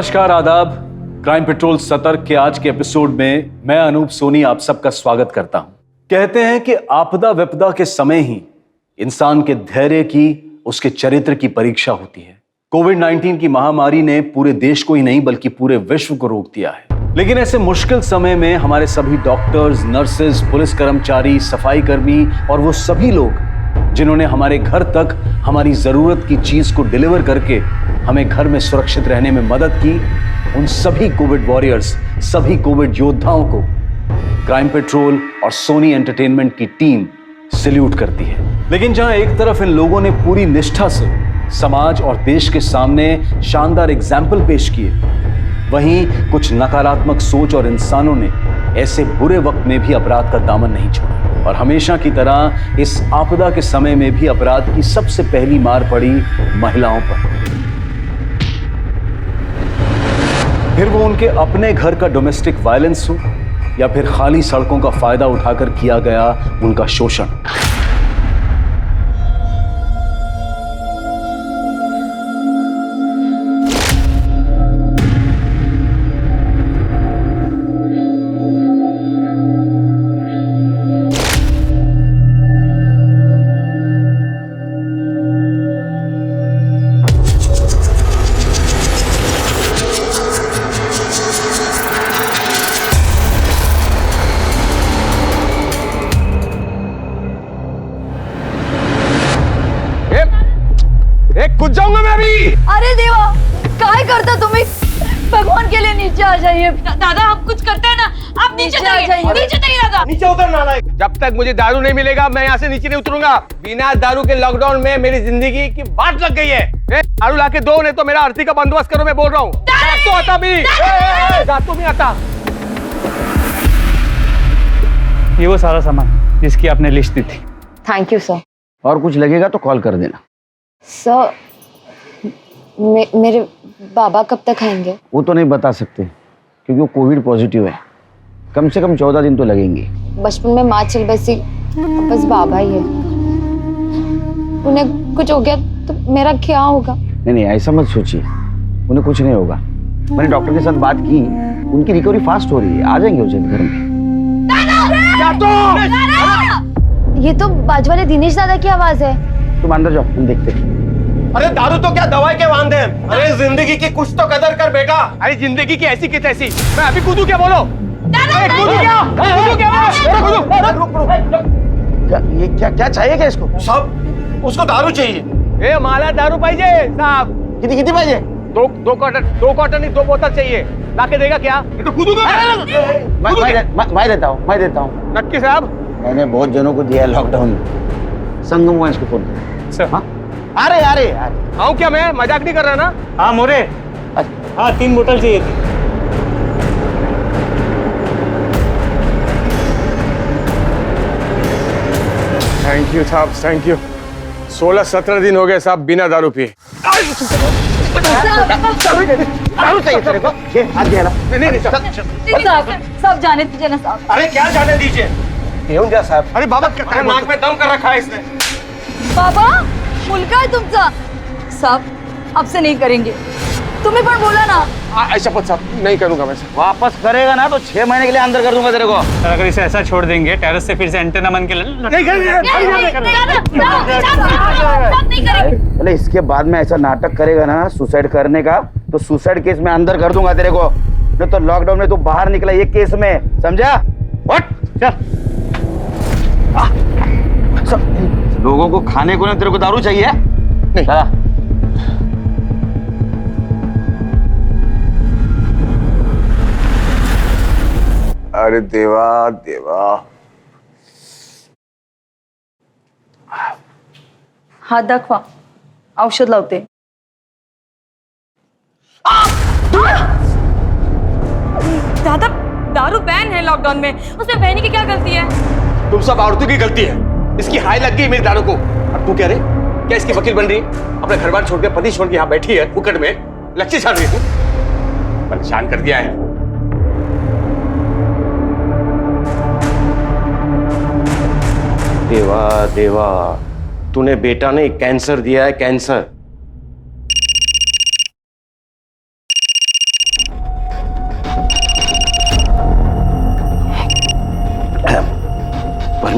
नमस्कार, आदाब। Crime petrol सतर्क के आज के एपिसोड में मैं अनूप सोनी आप सबका स्वागत करता हूं। कहते हैं कि आपदा विपदा के समय ही इंसान के धैर्य की, उसके चरित्र की परीक्षा होती है। कोविड-19 की महामारी ने पूरे देश को ही नहीं बल्कि पूरे विश्व को रोक दिया है। लेकिन ऐसे मुश्किल समय में हमारे सभी डॉक्टर्स, नर्सेज, पुलिस कर्मचारी, सफाई कर्मी और वो सभी लोग जिन्होंने हमारे घर तक हमारी जरूरत की चीज को डिलीवर करके हमें घर में सुरक्षित रहने में मदद की, उन सभी कोविड वॉरियर्स, सभी कोविड योद्धाओं को क्राइम पेट्रोल और सोनी एंटरटेनमेंट की टीम सैल्यूट करती है। लेकिन जहां एक तरफ इन लोगों ने पूरी निष्ठा से समाज और देश के सामने शानदार एग्जाम्पल पेश किए, वहीं कुछ नकारात्मक सोच और इंसानों ने ऐसे बुरे वक्त में भी अपराध का दामन नहीं छोड़ा और हमेशा की तरह इस आपदा के समय में भी अपराध की सबसे पहली मार पड़ी महिलाओं पर। फिर वो उनके अपने घर का डोमेस्टिक वायलेंस हो या फिर खाली सड़कों का फायदा उठाकर किया गया उनका शोषण। कुछ जाऊंगा मैं अभी। अरे देवा, काय करता तुम्ही? भगवान के लिए नीचे आ जाइए। दादा हम कुछ करते हैं ना, आप नीचे जाइए। नीचे जाइए दादा। नीचे उतर नालायक। जब तक मुझे दारू नहीं मिलेगा मैं यहाँ से नीचे नहीं उतरूंगा। बिना दारू के लॉकडाउन में मेरी जिंदगी की बाट लग गई है। दारू लाके दो, नहीं तो मेरा आरती का बंदोबस्त करो। मैं बोल रहा हूँ तो आता भी जातू भी आता। ये वो सारा सामान जिसकी आपने लिस्ट दी थी। Thank you sir. और कुछ लगेगा तो कॉल कर देना। सर, मेरे बाबा कब तक आएंगे? वो तो नहीं बता सकते क्योंकि वो कोविड पॉजिटिव है। कम से कम 14 दिन तो लगेंगे। बचपन में माँ चल बसी, बस बाबा ही है। उन्हें कुछ हो गया तो मेरा क्या होगा? नहीं, ऐसा मत सोचिए, उन्हें कुछ नहीं होगा। मैंने डॉक्टर के साथ बात की, उनकी रिकवरी फास्ट हो रही है। आ जाएंगे उस घर में। ये तो बाजू वाले दिनेश दादा की आवाज है। तुम अंदर जाओ, हम देखते हैं। अरे दारू तो क्या दवाई के वांदे हैं। अरे जिंदगी की कुछ तो कदर कर बेटा। अरे जिंदगी की ऐसी की तैसी। मैं अभी कूदू क्या? बोलो कूदू क्या? कूदू क्या? ये क्या चाहिए क्या इसको? सब उसको दारू चाहिए। ए माला दारू पाइजे साहब। कितनी पाइजे? दो क्वार्टर नहीं, 2 बोतल चाहिए। लाके देगा क्या? ये तो कूदूगा। मैं देता हूँ। नक्की साहब, मैंने बहुत जनों को दिया है लॉकडाउन में। संगम हुआ इसको फोन सर। हाँ? अरे आऊं क्या? मैं मजाक नहीं कर रहा ना। हाँ मोरे, हाँ 3 बोतल चाहिए थी। थैंक यू साहब, थैंक यू। 16-17 दिन हो गए साहब बिना दारू पिए। दारू चाहिए तेरे को? ये हाथ दिया ना। नहीं सब जाने दीजिए ना साहब। अरे क्या जाने दीजिए? येऊन द्या साहब। अरे बाबा नाक में दम कर रखा है इसने। बाबा मुलगा है तुमचा। साहब अब से नहीं करेंगे, तुम्हें पण बोला ना। ऐसा पद साहब नहीं करूंगा मैं। वापस करेगा ना तो 6 महीने के लिए अंदर कर दूंगा तेरे को। अगर इसे ऐसा छोड़ देंगे टेरेस से फिर से एंटेना बन के नहीं करेंगे। अरे इसके बाद में ऐसा नाटक करेगा ना सुसाइड करने का, तो सुसाइड केस में अंदर कर दूंगा तेरे को। नहीं तो लॉकडाउन में तू बाहर निकला एक केस में, समझा? चल। लोगों को खाने को ना तेरे को दारू चाहिए? नहीं। अरे देवा देवा। हात दाखवा, औषध लावते। दादा दारू बैन है लॉकडाउन में, उसमें बहनी की क्या गलती है? तुम सब औरतों की गलती है। इसकी हाय लग गई मेरी दारू को। अब तू क्या रे? क्या इसकी वकील बन रही है? अपने घर बार छोड़ के, पति छोड़ के यहाँ बैठी है फुकट में, लच्ची छाड़ रही है। तू परेशान कर दिया है। देवा देवा, तूने बेटा ने कैंसर दिया है, कैंसर।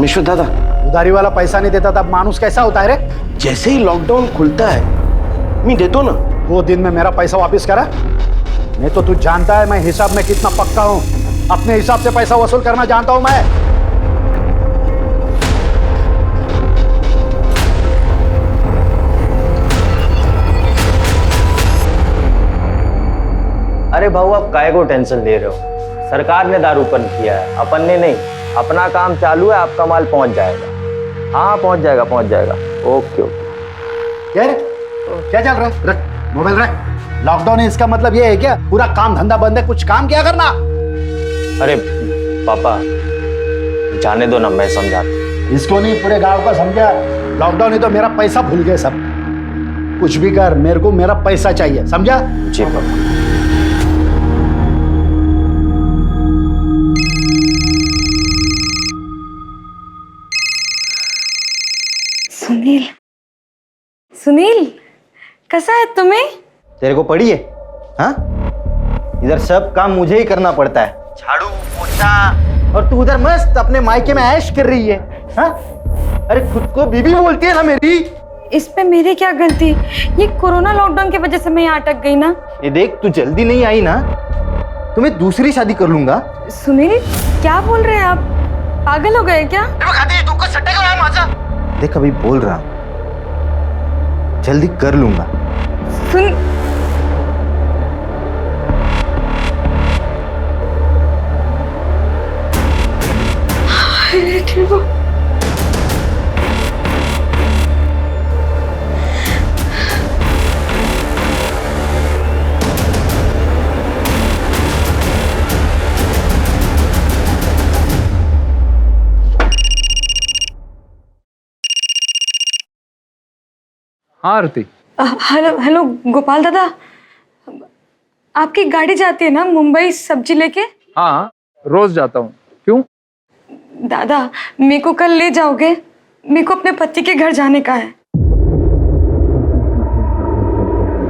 परमेश्वर दादा, उधारी वाला पैसा नहीं देता तब मानुस कैसा होता है रे? जैसे ही लॉकडाउन खुलता है मैं देता ना। वो दिन में मेरा पैसा वापस करा। नहीं तो तू जानता है मैं हिसाब में कितना पक्का हूँ। अपने हिसाब से पैसा वसूल करना जानता हूँ मैं। अरे भाऊ, आप काहे को टेंशन ले रहे हो? सरकार ने दारू बंद किया है, अपन ने नहीं। अपना काम चालू है, आपका माल पहुंच जाएगा। हाँ पहुंच जाएगा, पहुंच जाएगा। Okay okay. यार क्या चल रहा है? रख मोबाइल रख। लॉकडाउन है इसका मतलब ये है क्या पूरा काम धंधा बंद है, कुछ काम क्या करना? अरे पापा जाने दो ना, मैं समझाता। इसको नहीं पूरे गांव का समझा। लॉकडाउन है तो मेरा पैसा भूल गए सब। कुछ भी कर, मेरे को मेरा पैसा चाहिए, समझा? जी पापा। सुनील, सुनील कसा है तुम्हें? तेरे को पड़ी है? हाँ, इधर सब काम मुझे ही करना पड़ता है, झाड़ू पोछा, और तू उधर मस्त अपने मायके में ऐश कर रही है। हाँ, अरे खुद को बीबी बोलती है ना मेरी। इस पे मेरी क्या गलती? ये कोरोना लॉकडाउन की वजह से मैं यहाँ अटक गई ना। ये देख, तू जल्दी नहीं आई ना तो मैं दूसरी शादी कर लूंगा। सुनील क्या बोल रहे हैं आप? पागल हो गए क्या? देख अभी बोल रहा हूं, जल्दी कर लूंगा। सुन, ठीक हो? हाँ आरती। हेलो हेलो गोपाल दादा, आपकी गाड़ी जाती है ना मुंबई सब्जी लेके? हाँ रोज जाता हूँ। क्यों? दादा मेरे को कल ले जाओगे? मेरे को अपने पति के घर जाने का है।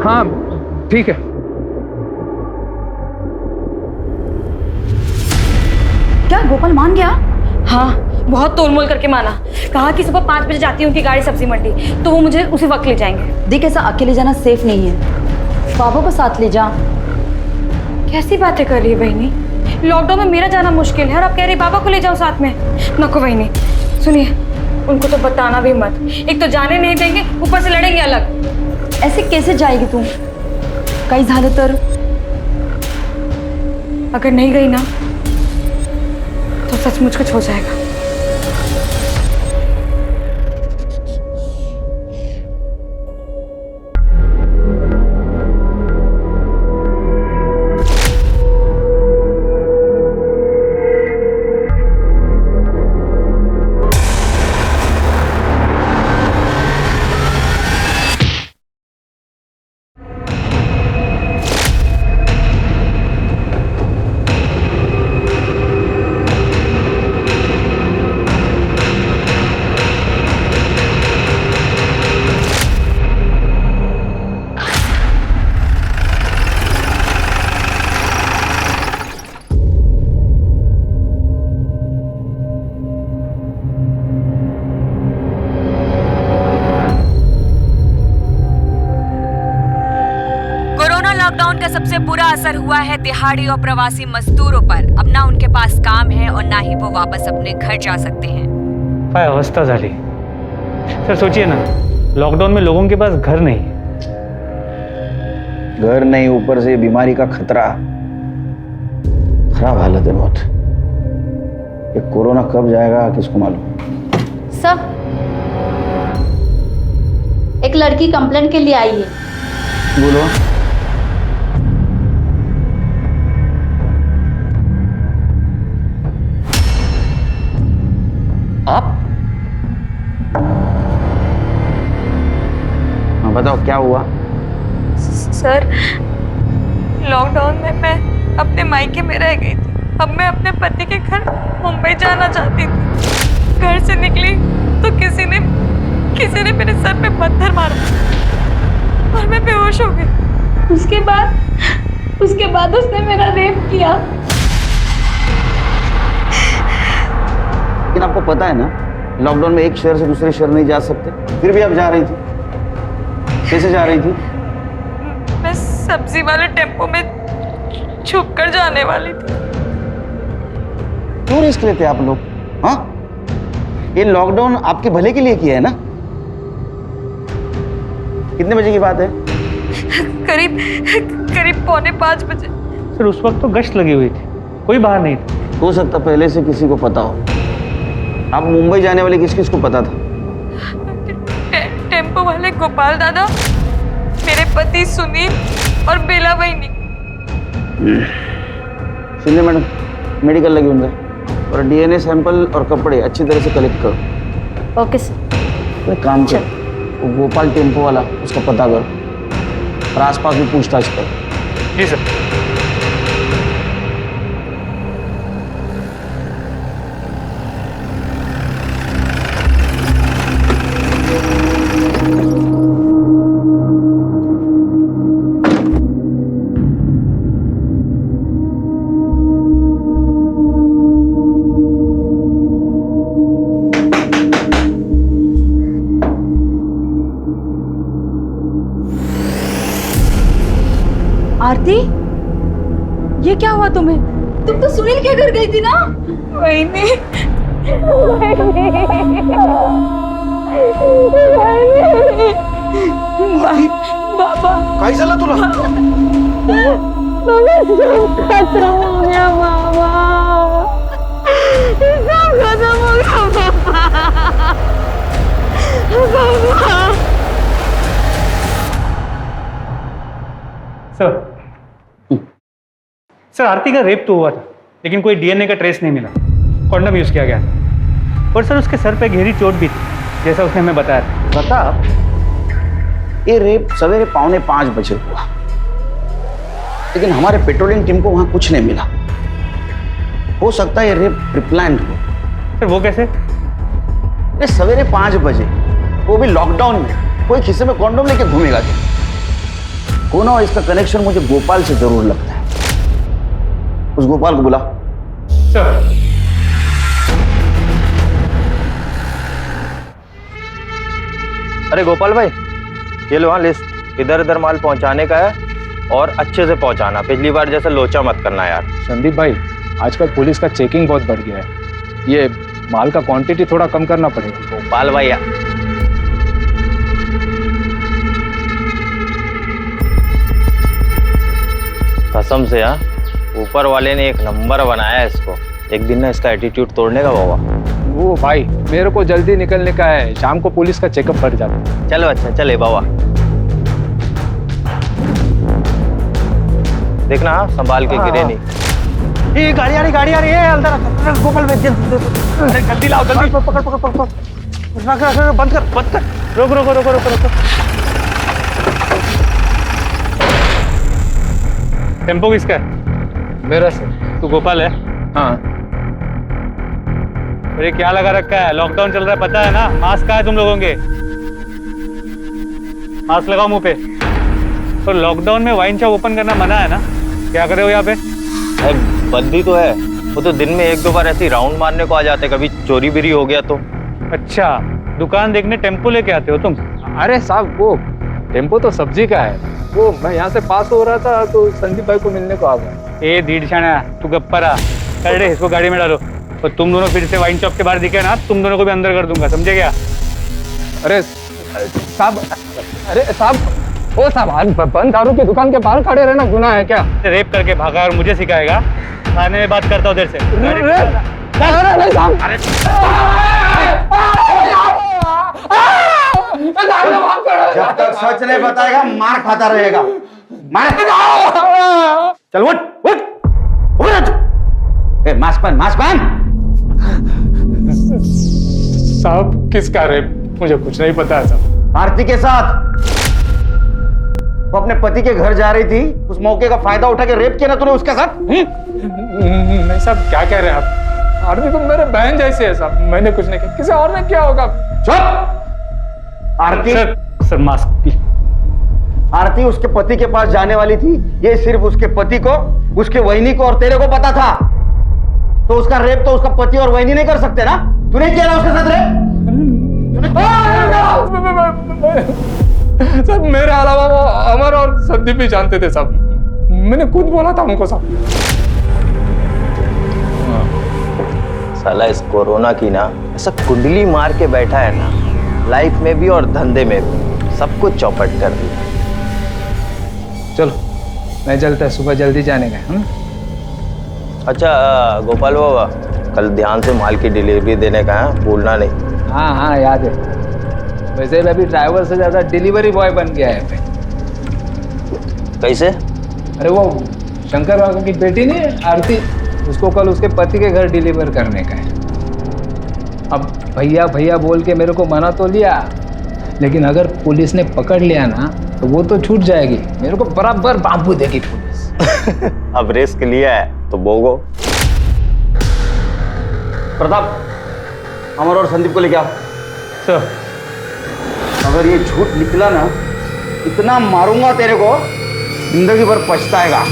हाँ ठीक है। क्या गोपाल मान गया? हाँ बहुत तोलमोल करके माना। कहा कि सुबह 5 बजे जाती है उनकी गाड़ी सब्जी मंडी, तो वो मुझे उसी वक्त ले जाएंगे। देख ऐसा अकेले जाना सेफ नहीं है, बाबा को साथ ले जा। कैसी बातें कर रही है बहनी? लॉकडाउन में मेरा जाना मुश्किल है और आप कह रही बाबा को ले जाओ साथ में। नको बहनी, सुनिए उनको तो बताना भी मत। एक तो जाने नहीं देंगे, ऊपर से लड़ेंगे अलग। ऐसे कैसे जाएगी तू? काही झालं तर? अगर नहीं गई ना तो सचमुच कुछ हो जाएगा। लॉकडाउन का सबसे बुरा असर हुआ है दिहाड़ी और प्रवासी मजदूरों पर। अब ना उनके पास काम है और ना ही वो वापस अपने घर जा सकते हैं। काय अवस्था झाली सर। सोचिए ना, लॉकडाउन में लोगों के पास घर नहीं, घर नहीं, ऊपर से बीमारी का खतरा। खराब हालत है बहुत। ये कोरोना कब जाएगा किसको मालूम। सर, एक लड़की कंप्लेंट के लिए आई है। बोलो। आप? हाँ बताओ क्या हुआ? सर, लॉकडाउन में मैं अपने मायके में रह गई थी। अब मैं अपने पति के घर मुंबई जाना चाहती थी। घर से निकली तो किसी ने मेरे सर पे पत्थर मारा और मैं बेहोश हो गई। उसके बाद उसने मेरा रेप किया। लेकिन आपको पता है ना लॉकडाउन में एक शहर से दूसरे शहर नहीं जा सकते, फिर भी आप जा रही थी। कैसे जा रही थी? मैं सब्जी वाले टेम्पो में छुप कर जाने वाली थी। क्यों रिस्क लेते आप लोग? हाँ, ये लॉकडाउन आपके भले के लिए किया है ना? कितने बजे की बात है? करीब 4:45 बजे। सर उस वक्त तो गश्त लगी हुई थी, कोई बाहर नहीं था। हो सकता पहले से किसी को पता हो। आप मुंबई जाने वाले किस किस को पता था? टेम्पो वाले गोपाल दादा, मेरे पति सुनील और बेला बहनी। सुनिए मैडम, मेडिकल लगे होंगे और डीएनए सैंपल और कपड़े अच्छी तरह से कलेक्ट करो। Okay sir. तो एक काम कर, वो गोपाल टेम्पो वाला, उसका पता करो और आसपास भी पूछताछ करो। जी सर। आरती, ये क्या हुआ तुम्हें? तुम तो सुनील के घर गई थी ना? वहीने बाबा काय झालं तुला? खत्म हो गया बाबा, सब खत्म हो गया बाबा। सर आरती का रेप तो हुआ था, लेकिन कोई डीएनए का ट्रेस नहीं मिला। कॉन्डम यूज किया गया था। और सर उसके सर पे गहरी चोट भी थी, जैसा उसने हमें बताया था। प्रताप, ये रेप सवेरे 4:45 बजे हुआ, लेकिन हमारे पेट्रोलिंग टीम को वहां कुछ नहीं मिला। हो सकता है ये रेप प्रिप्लान्ड हो। सर वो कैसे? ये सवेरे 5 बजे, वो भी लॉकडाउन में, कोई खिस्से में कॉन्डोम लेके घूमेगा क्या? कौन हो, इसका कनेक्शन मुझे गोपाल से जरूर लगता है। उस गोपाल को बुला। सर अरे गोपाल भाई, ये लो हाँ लिस्ट, इधर इधर माल पहुंचाने का है और अच्छे से पहुंचाना। पिछली बार जैसे लोचा मत करना यार। संदीप भाई, आजकल पुलिस का चेकिंग बहुत बढ़ गया है, ये माल का क्वांटिटी थोड़ा कम करना पड़ेगा। गोपाल भाई कसम से हाँ, ऊपर वाले ने एक नंबर बनाया है इसको। एक दिन ना इसका एटीट्यूड तोड़ने का बाबा। वो भाई, मेरे को जल्दी निकलने का है, शाम को पुलिस का चेकअप बढ़ जाता है। चलो अच्छा, चले बाबा। देखना हाँ, संभाल के गिरे नहीं। ये गाड़ी आ रही है अंदर। गोपाल भाई अरे जल्दी लाओ, जल्दी पकड़ बंद कर। रोको। टेम्पो किसका है? मेरा सर। तू गोपाल है? हाँ। अरे क्या लगा रखा है? लॉकडाउन चल रहा है, पता है ना? मास्क कहाँ है तुम लोगों के? मास्क लगाओ मुंह पे। तो लॉकडाउन में वाइन शॉप ओपन करना मना है ना? क्या कर रहे हो यहाँ पे? बंदी तो है, वो तो दिन में 1-2 बार ऐसी राउंड मारने को आ जाते, कभी चोरी बिरी हो गया तो। अच्छा, दुकान देखने टेम्पो लेके आते हो तुम? अरे साहब, वो टेम्पो तो सब्जी का है। वो मैं यहाँ से पास हो रहा था तो संदीप भाई को मिलने को आ गया। ए दीडशाना, तू गप्परा कर दे, इसको गाड़ी में डालो। और तुम दोनों फिर से वाइन शॉप के बाहर दिखे ना, तुम दोनों को भी अंदर कर दूंगा, समझे क्या? अरे साहब, ओ साहब, आज बंद दारू की दुकान के बाहर खड़े रहना गुनाह है क्या? रेप करके भागा और मुझे सिखाएगा? थाने में बात करता हूँ देर से। जब तक सच नहीं बताएगा मार खाता रहेगा। मार। चल उठ। मास्क पहन। साहब किसका रेप? मुझे कुछ नहीं पता है साहब। आरती के साथ वो अपने पति के घर जा रही थी, उस मौके का फायदा उठा के रेप किया ना तूने उसके साथ? नहीं साहब, क्या कह रहे हैं आप? आरती तो मेरे बहन जैसे है साहब, मैंने कुछ नहीं किया। किसी और ने क्या होगा? चुप। आरती सर मास्क। आरती उसके पति के पास जाने वाली थी, ये सिर्फ उसके पति को, उसके वहिनी को और तेरे को पता था। तो उसका रेप तो उसका पति और वही नहीं कर सकते ना? तूने किया ना उसके साथ रेप? सब मेरे अलावा वो अमर और संदीप भी जानते थे सब। मैंने खुद बोला था उनको सब। साला इस कोरोना की ना ऐसा कुंडली मार के बैठा है ना, लाइफ में भी और धंधे में भी सब कुछ चौपट कर दिया। चलो मैं चलता है, सुबह जल्दी जाने का है। अच्छा गोपाल बाबा, कल ध्यान से माल की डिलीवरी देने का है, भूलना नहीं। हाँ हाँ याद है। वैसे मैं अभी ड्राइवर से ज्यादा डिलीवरी बॉय बन गया है। कैसे? अरे वो शंकर बाबू की बेटी नहीं आरती, उसको कल उसके पति के घर डिलीवर करने का है। अब भैया भैया बोल के मेरे को मना तो लिया, लेकिन अगर पुलिस ने पकड़ लिया ना तो वो तो छूट जाएगी, मेरे को बराबर बांबू देगी पुलिस। अब रिस्क लिया है तो भोगो। प्रताप, अमर और संदीप को लेके आओ। सर अगर ये झूठ निकला ना, इतना मारूंगा तेरे को, जिंदगी भर पछताएगा।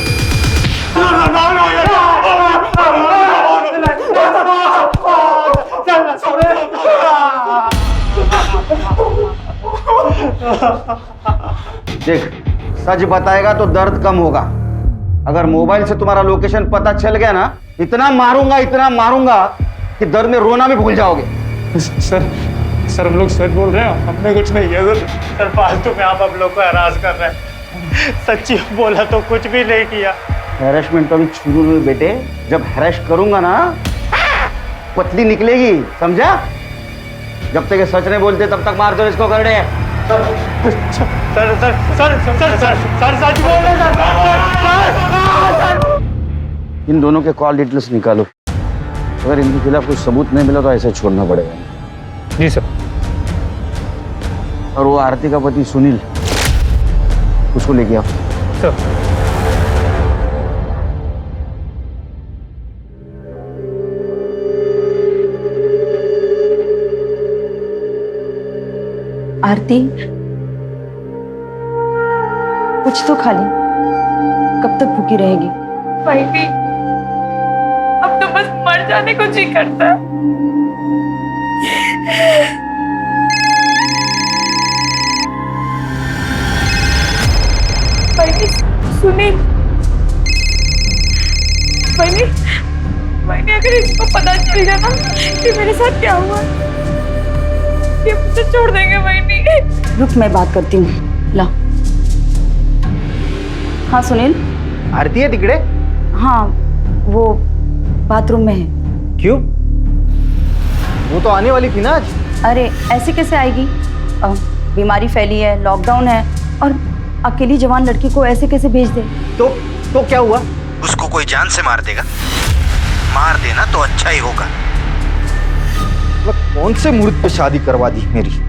देख, सच बताएगा तो दर्द कम होगा। अगर मोबाइल से तुम्हारा लोकेशन पता चल गया ना, इतना मारूंगा कि दर्द में रोना भी भूल जाओगे। सर हम लोग सच बोल रहे हैं, हमने कुछ नहीं किया सर। फालतू में आप हम लोग को हरास कर रहे हैं। सच्ची बोला तो कुछ भी नहीं किया। हैरेसमेंट तो अभी शुरू हुई बेटे, जब हैरेस करूंगा ना पतली निकलेगी, समझा? जब तक ये सच नहीं बोलते तब तक मार दो इसको करने। सर सच बोल रहे सर। इन दोनों के कॉल डिटेल्स निकालो। अगर इनके खिलाफ कुछ सबूत नहीं मिला तो ऐसे छोड़ना पड़ेगा। जी सर। और वो आरती का पति सुनील, उसको लेके आओ। सर आरती, कुछ तो खा ले, कब तक भूखी रहेगी? भाई भी अब तो बस मर जाने को जी करता है। भाई सुनील, भाई अगर इसको पता चल गया ना कि मेरे साथ क्या हुआ, ये मुझे छोड़ देंगे। भाई रुक, मैं बात करती हूँ। ला। हाँ सुनील। आरती है तिकड़े? हाँ, वो बाथरूम में है। क्यों? वो तो आने वाली थी ना आज। अरे ऐसे कैसे आएगी? बीमारी फैली है, लॉकडाउन है, और अकेली जवान लड़की को ऐसे कैसे भेज दे? तो क्या हुआ? उसको कोई जान से मार देगा? मार देना तो अच्छा ही होगा। कौन से मुहूर्त पे शादी करवा दी मेरी?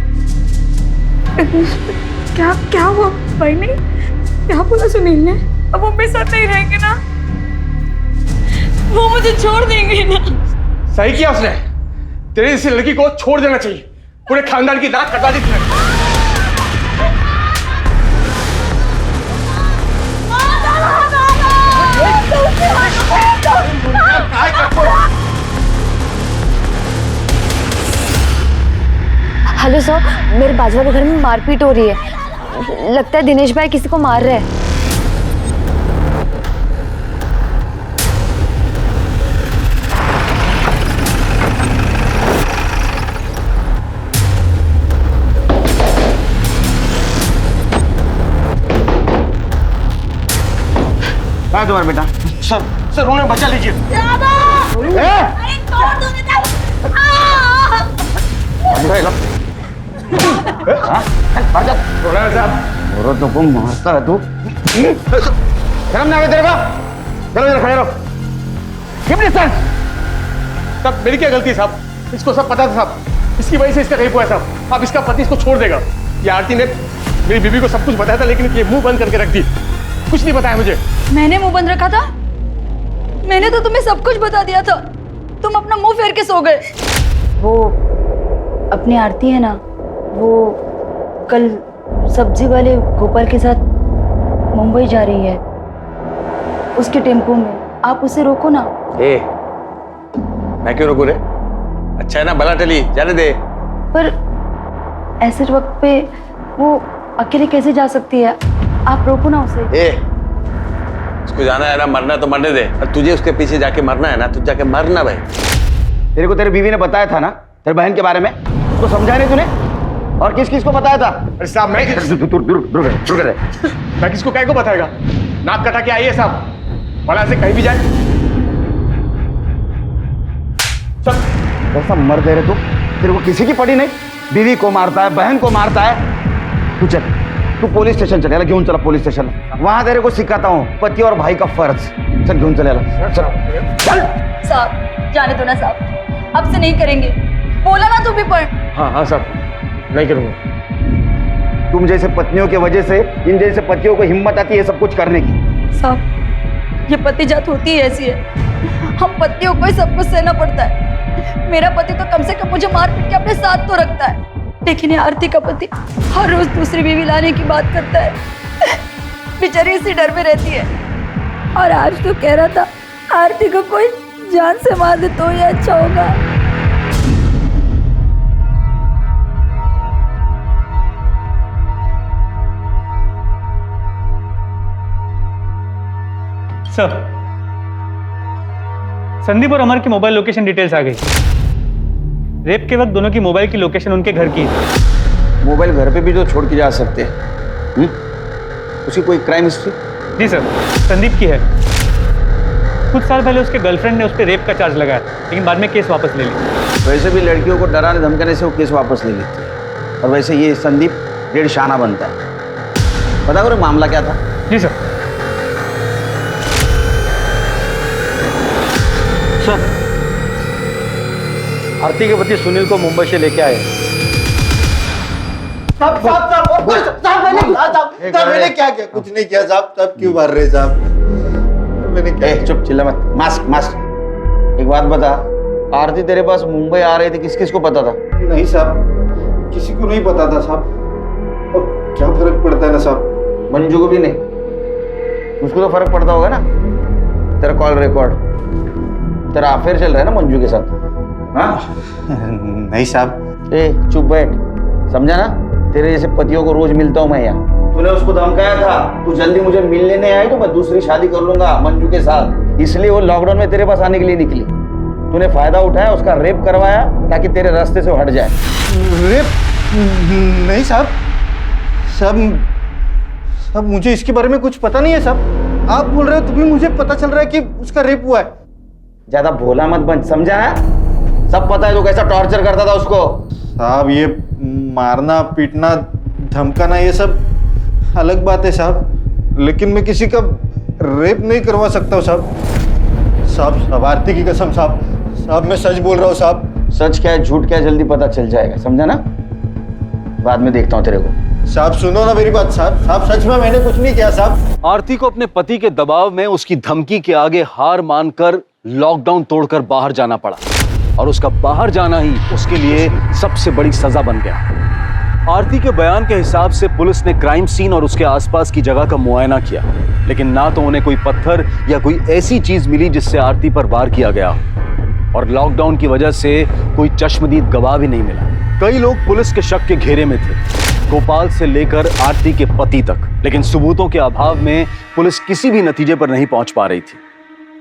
क्या हुआ भाई ने? क्या बोला सुनील ने? अब वो मेरे साथ नहीं रहेंगे ना, वो मुझे छोड़ देंगे ना। सही किया उसने। तेरे जैसी लड़की को छोड़ देना चाहिए। पूरे खानदान की नाक कटा दी तूने। हेलो सर, मेरे बाजू वाले घर में मारपीट हो रही है। लगता है दिनेश भाई किसी को मार रहे हैं। कहाँ तुम्हारा बेटा? सर उन्हें बचा लीजिए। औरत तो तुम मारता है तू। शर्म नहीं आ तेरे को? चलो इधर खड़े रहो। तब मेरी क्या गलती है साहब? इसको सब पता था साहब, इसकी वजह से इसका रेप हुआ है साहब। अब इसका पति इसको छोड़ देगा। ये आरती ने मेरी बीवी को सब कुछ बताया था, लेकिन ये मुंह बंद करके रख दी, कुछ नहीं बताया मुझे। मैंने मुंह बंद रखा था? मैंने तो तुम्हें सब कुछ बता दिया था, तुम अपना मुंह फेर के सो गए। वो अपनी आरती है ना, वो कल सब्जी वाले गोपाल के साथ मुंबई जा रही है, उसके टेम्पो में। आप उसे रोको ना। मैं क्यों रोकू रे? अच्छा है ना, भला टली, जाने दे। पर ऐसे वक्त पे वो अकेले कैसे जा सकती है? आप रोको ना उसे। ए, उसको जाना है ना, मरना है तो मरने दे। और तुझे उसके पीछे जाके मरना है ना, तुझे जाके मरना भाई। तेरे को तेरी बीवी ने बताया था ना तेरी बहन के बारे में, उसको समझा नहीं तूने? और किस किस को बताया था? अरे साहब मैं किसको कह को बताएगा? नाक कटा के आई है साहब, भला से कहीं भी जाए। ऐसा मर दे रहे तू, तेरे को किसी की पड़ी नहीं, बीवी को मारता है, बहन को मारता है। तू चल, तू पुलिस स्टेशन चलेगा, क्यों चला पुलिस स्टेशन? वहां तेरे को सिखाता हूँ पति और भाई का फर्ज। चल क्यों चलेगा, चल। साहब जाने दो ना साहब, अब से नहीं करेंगे। बोला ना तू भी पर। हाँ हाँ साहब, नहीं करूंगा। तुम जैसे पत्नियों की वजह से इन जैसे पतियों को हिम्मत आती है सब कुछ करने की। साहब ये पति जात होती ही ऐसी है, हम पतियों को ही सब कुछ सहना पड़ता है। मेरा पति तो कम से कम मुझे मार पीट के अपने साथ तो रखता है, लेकिन ये आरती का पति हर रोज दूसरी बीवी लाने की बात करता है। बेचारी इसी डर में रहती है। और आज तो कह रहा था आरती को कोई जान से मार दे तो ये अच्छा होगा। सर, संदीप और अमर की मोबाइल लोकेशन डिटेल्स आ गई। रेप के वक्त दोनों की मोबाइल की लोकेशन उनके घर की है। मोबाइल घर पे भी तो छोड़ के जा सकते हैं। उसकी कोई क्राइम हिस्ट्री? जी सर, संदीप की है। कुछ साल पहले उसके गर्लफ्रेंड ने उस पर रेप का चार्ज लगाया, लेकिन बाद में केस वापस ले लिया। वैसे भी लड़कियों को डराने धमकाने से वो केस वापस ले लेती है। और वैसे ये संदीप डेढ़ शाना बनता है। पता करो मामला क्या था? जी सर। सर, आरती के पति सुनील को मुंबई से लेके आए। मैंने क्या किया? कुछ नहीं किया साहब। साहब क्यों मार रहे साहब? मैंने क्या? चुप, चिल्ला मत। Mask mask. एक बात बता, आरती तेरे पास मुंबई आ रही थी, किस किस को पता था? नहीं साहब, किसी को नहीं पता था साहब। और क्या फर्क पड़ता है ना साहब? मंजू को भी नहीं? उसको तो फर्क पड़ता होगा ना। तेरा कॉल रिकॉर्ड, तेरा अफेयर चल रहा है ना मंजू के साथ? हाँ? नहीं साहब। ए चुप बैठ, समझा ना? तेरे जैसे पतियों को रोज मिलता हूँ मैं यहाँ। तूने उसको धमकाया था, तू जल्दी मुझे मिलने नहीं आई तो मैं दूसरी शादी कर लूंगा मंजू के साथ, इसलिए वो लॉकडाउन में तेरे पास आने के लिए निकली। तूने फायदा उठाया, उसका रेप करवाया ताकि तेरे रास्ते से हट जाए। रेप? नहीं साहब। साहब मुझे इसके बारे में कुछ पता नहीं है साहब। आप बोल रहे हो तो भी मुझे पता चल रहा है कि उसका रेप हुआ है। ज्यादा भोला मत बन, समझा ना? सब पता है तू कैसा टॉर्चर करता था उसको। साहब ये मारना पीटना धमकाना ये सब अलग बात है साहब, लेकिन मैं किसी का रेप नहीं करवा सकता हूँ साहब। साहब आरती की कसम साहब मैं सच बोल रहा हूँ साहब। सच क्या है झूठ क्या है जल्दी पता चल जाएगा, समझा ना? बाद में देखता हूँ तेरे को। साहब सुनो ना मेरी बात साहब सच में मैंने कुछ नहीं किया साहब। आरती को अपने पति के दबाव में उसकी धमकी के आगे हार मानकर लॉकडाउन तोड़कर बाहर जाना पड़ा, और उसका बाहर जाना ही उसके लिए सबसे बड़ी सजा बन गया। आरती के बयान के हिसाब से पुलिस ने क्राइम सीन और उसके आसपास की जगह का मुआयना किया, लेकिन ना तो उन्हें कोई पत्थर या कोई ऐसी चीज मिली जिससे आरती पर वार किया गया, और लॉकडाउन की वजह से कोई चश्मदीद गवाह भी नहीं मिला। कई लोग पुलिस के शक के घेरे में थे, गोपाल से लेकर आरती के पति तक, लेकिन सबूतों के अभाव में पुलिस किसी भी नतीजे पर नहीं पहुंच पा रही थी।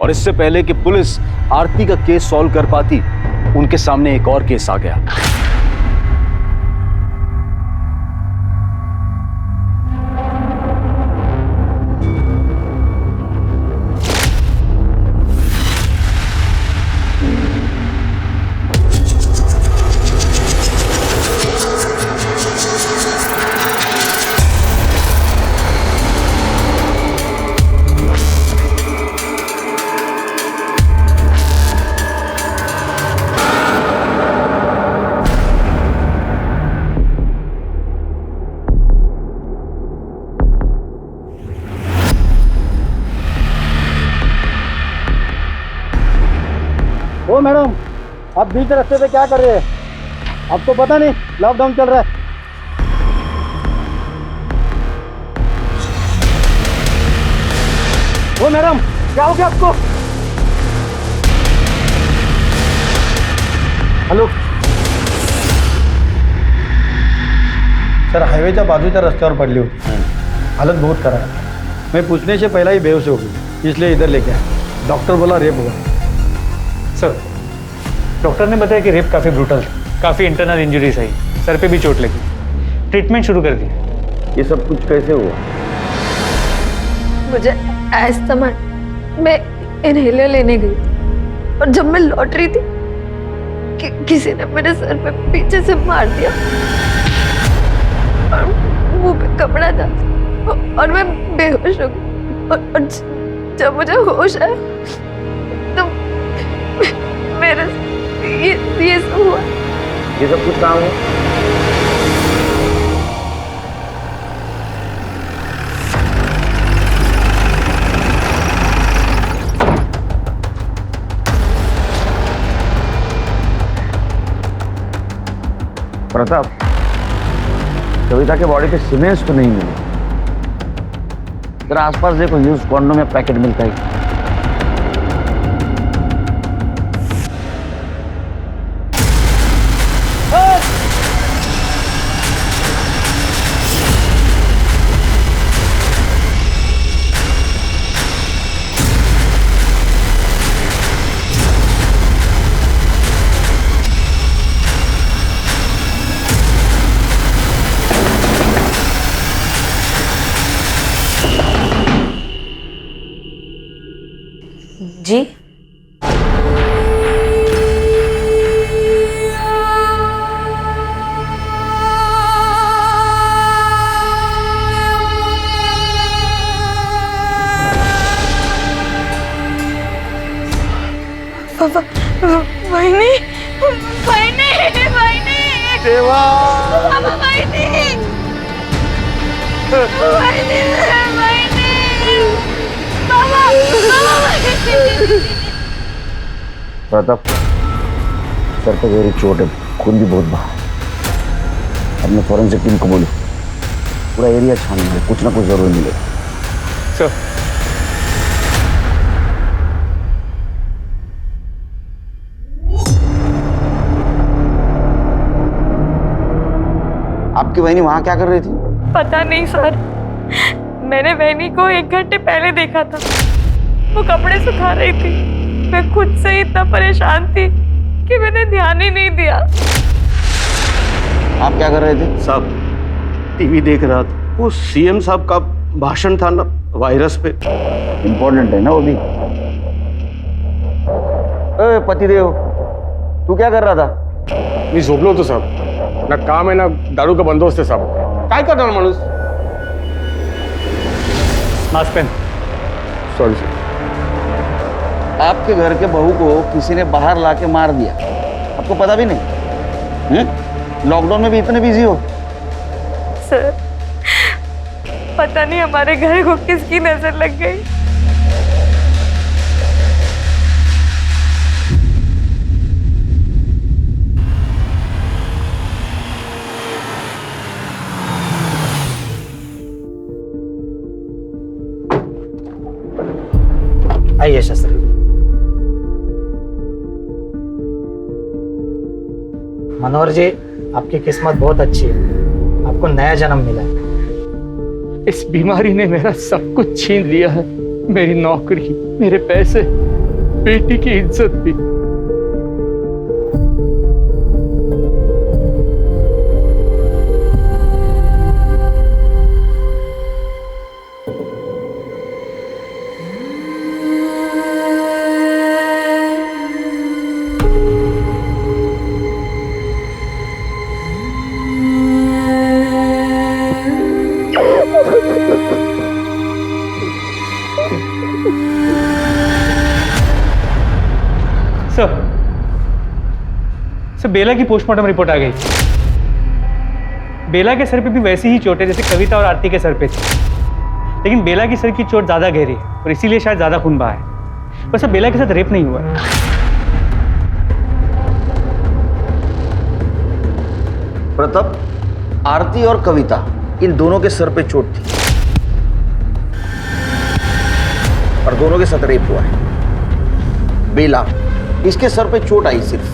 और इससे पहले कि पुलिस आरती का केस सॉल्व कर पाती, उनके सामने एक और केस आ गया। ओ मैडम, आप बीच रास्ते पे क्या कर रहे हैं? आपको पता नहीं लॉकडाउन चल रहा है। ओ मैडम, क्या हो गया आपको? हॅलो सर, हायवेच्या बाजूच्या रस्त्यावर पडली होती, हालत बहुत खराब है। मैं पूछने से पहला ही बेहोश हो गई, इसलिए इधर लेके आया। डॉक्टर बोला रेप हुआ। सर, डॉक्टर ने बताया कि रेप काफ़ी ब्रूटल था, काफ़ी इंटरनल इंजरीज आई, सर पे भी चोट लगी, ट्रीटमेंट शुरू कर दी। ये सब कुछ कैसे हुआ? मुझे अस्थमा, मैं इनहेलर लेने गई थी और जब मैं लौट रही थी किसी ने मेरे सर पे पीछे से मार दिया और मुंह पे कपड़ा था और मैं बेहोश हो गई और जब मुझे होश आया तो मेरे ये सब हुआ। ये सब कुछ कहाँ हुआ? प्रताप, कविता के बॉडी पे सीमेंट्स तो नहीं मिले। जरा आसपास देखो, यूज कॉन्डोम में पैकेट मिलता है। जी वहिनी, वहिनी, वहिनी, देवा, वहिनी, वहिनी, वहिनी, बाबा, प्रताप, सर पे गहरी चोट है, खून भी बहुत बहा। अपने फॉरेंसिक टीम को बोलो, पूरा एरिया छानना है, कुछ ना कुछ जरूर मिलेगा। सर, आपकी बहनी वहां क्या कर रही थी? पता नहीं सर, मैंने बहनी को 1 घंटे पहले देखा था, वो कपड़े सुखा रही थी। मैं खुद से ही इतना परेशान थी कि मैंने ध्यान ही नहीं दिया। आप क्या कर रहे थे? साहब, टीवी देख रहा था, वो सीएम साहब का भाषण था ना वायरस पे। इम्पोर्टेंट है ना वो भी। पतिदेव, तू क्या कर रहा था? मी झोपलो होतो साहब, ना काम आहे ना दारू का बंदोबस्त आहे साहब। काय करणार माणूस? मास्क पहन। Sorry sir. आपके घर के बहू को किसी ने बाहर लाके मार दिया, आपको पता भी नहीं? लॉकडाउन में भी इतने बिजी हो? सर, पता नहीं हमारे घर को किसकी नजर लग गई। आइए शास्त्री। मनोहर जी, आपकी किस्मत बहुत अच्छी है, आपको नया जन्म मिला है। इस बीमारी ने मेरा सब कुछ छीन लिया है, मेरी नौकरी, मेरे पैसे, बेटी की इज्जत भी। सर, बेला की पोस्टमार्टम रिपोर्ट आ गई। बेला के सर पे भी वैसी ही चोट है जैसे कविता और आरती के सर पे थी, लेकिन बेला की सर की चोट ज्यादा गहरी है और इसीलिए शायद ज्यादा खून बहा है। पर सर, बेला के साथ रेप नहीं हुआ है। प्रताप, आरती और कविता, इन दोनों के सर पे चोट थी और दोनों के साथ रेप हुआ है। बेला, इसके सर पे चोट आई सिर्फ,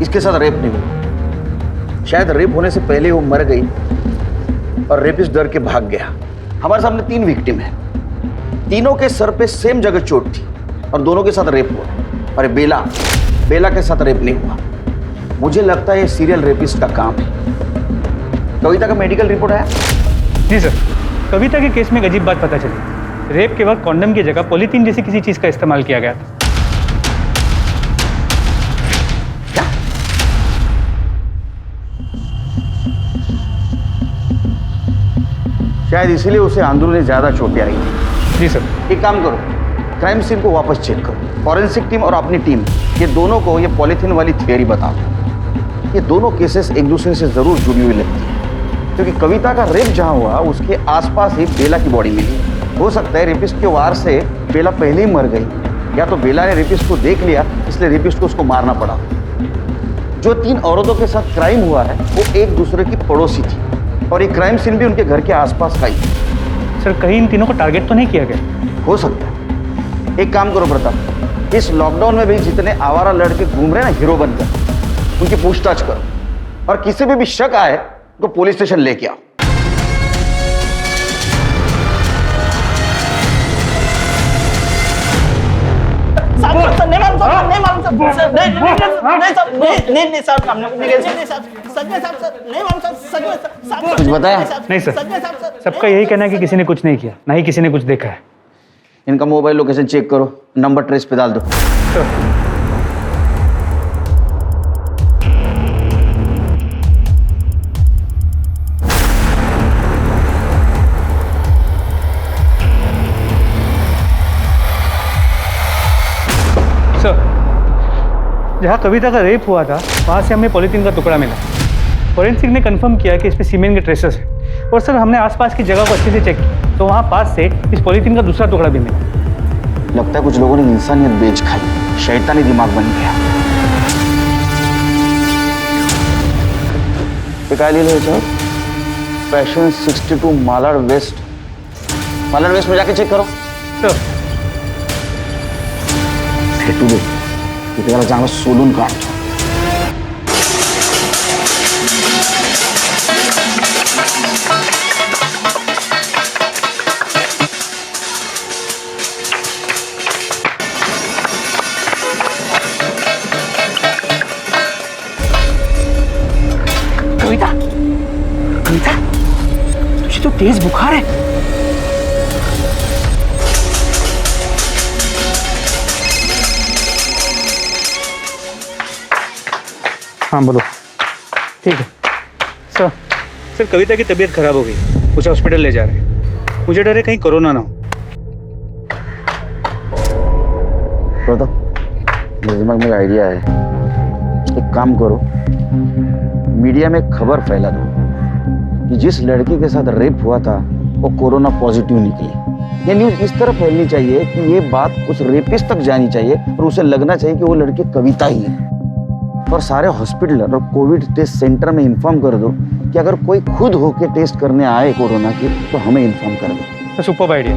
इसके साथ रेप नहीं हुआ। शायद रेप होने से पहले वो मर गई और रेपिस्ट डर के भाग गया। हमारे सामने 3 विक्टिम है, तीनों के सर पे सेम जगह चोट थी और दोनों के साथ रेप हुआ। और बेला के साथ रेप नहीं हुआ। मुझे लगता है ये सीरियल रेपिस्ट का काम है। कविता का मेडिकल रिपोर्ट आया? जी सर, कविता के केस में एक अजीब बात पता चली। रेप के वक्त कॉन्डम की जगह पॉलीथीन जैसी किसी चीज का इस्तेमाल किया गया था। क्या? शायद इसीलिए उसे अंदरूनी ज्यादा चोटें आई थी। जी सर। एक काम करो, क्राइम सीन को वापस चेक करो। फॉरेंसिक टीम और अपनी टीम, ये दोनों को ये पॉलीथीन वाली थियरी बताओ। ये दोनों केसेस एक दूसरे से जरूर जुड़ी हुई लगती है, क्योंकि कविता का रेप जहां हुआ उसके आसपास ही बेला की बॉडी मिली। हो सकता है रेपिस्ट के वार से बेला पहले ही मर गई, या तो बेला ने रेपिस्ट को देख लिया इसलिए रेपिस्ट को उसको मारना पड़ा। जो 3 औरतों के साथ क्राइम हुआ है वो एक दूसरे की पड़ोसी थी और ये क्राइम सीन भी उनके घर के आसपास का ही। सर, कहीं इन तीनों को टारगेट तो नहीं किया गया? हो सकता है। एक काम करो प्रताप, इस लॉकडाउन में भी जितने आवारा लड़के घूम रहे हैं ना हीरो बनकर, उनकी पूछताछ करो और किसी पे भी शक आए तो पुलिस स्टेशन लेके आओ। कुछ बताया? नहीं सर, सबका यही कहना है कि किसी ने कुछ नहीं किया, ना ही किसी ने कुछ देखा है। इनका मोबाइल लोकेशन चेक करो, नंबर ट्रेस पे डाल दो। सर, जहाँ कविता का रेप हुआ था वहाँ से हमें पॉलीथीन का टुकड़ा मिला। फॉरेंसिक ने कंफर्म किया कि इसमें सीमेंट के ट्रेसेस है। और सर, हमने आसपास की जगह को अच्छे से चेक किया तो वहाँ पास से इस पॉलीथीन का दूसरा टुकड़ा भी मिला। लगता है कुछ लोगों ने इंसानियत बेच खाई, शैतानी दिमाग बन गया। फैशन 62 मालाड वेस्ट में जाके चेक करो। सर, फेटू दे, इतना चांगला सोलून काढतो। कविता, तुझे तो तेज बुखार है। हाँ बोलो। ठीक है सर। सर, कविता की तबीयत खराब हो गई, उसे हॉस्पिटल ले जा रहे हैं। मुझे डर है कहीं कोरोना ना हो। तो मेरे दिमाग में आइडिया है। एक काम करो, मीडिया में खबर फैला दो कि जिस लड़की के साथ रेप हुआ था वो कोरोना पॉजिटिव निकली। ये न्यूज़ इस तरह फैलनी चाहिए कि ये बात उस रेपिस्ट तक जानी चाहिए और उसे लगना चाहिए कि वो लड़की कविता ही है। और सारे हॉस्पिटल और कोविड टेस्ट सेंटर में इन्फॉर्म कर दो कि अगर कोई खुद होके टेस्ट करने आए कोरोना की तो हमें इन्फॉर्म कर दो। तो सुपर आइडिया।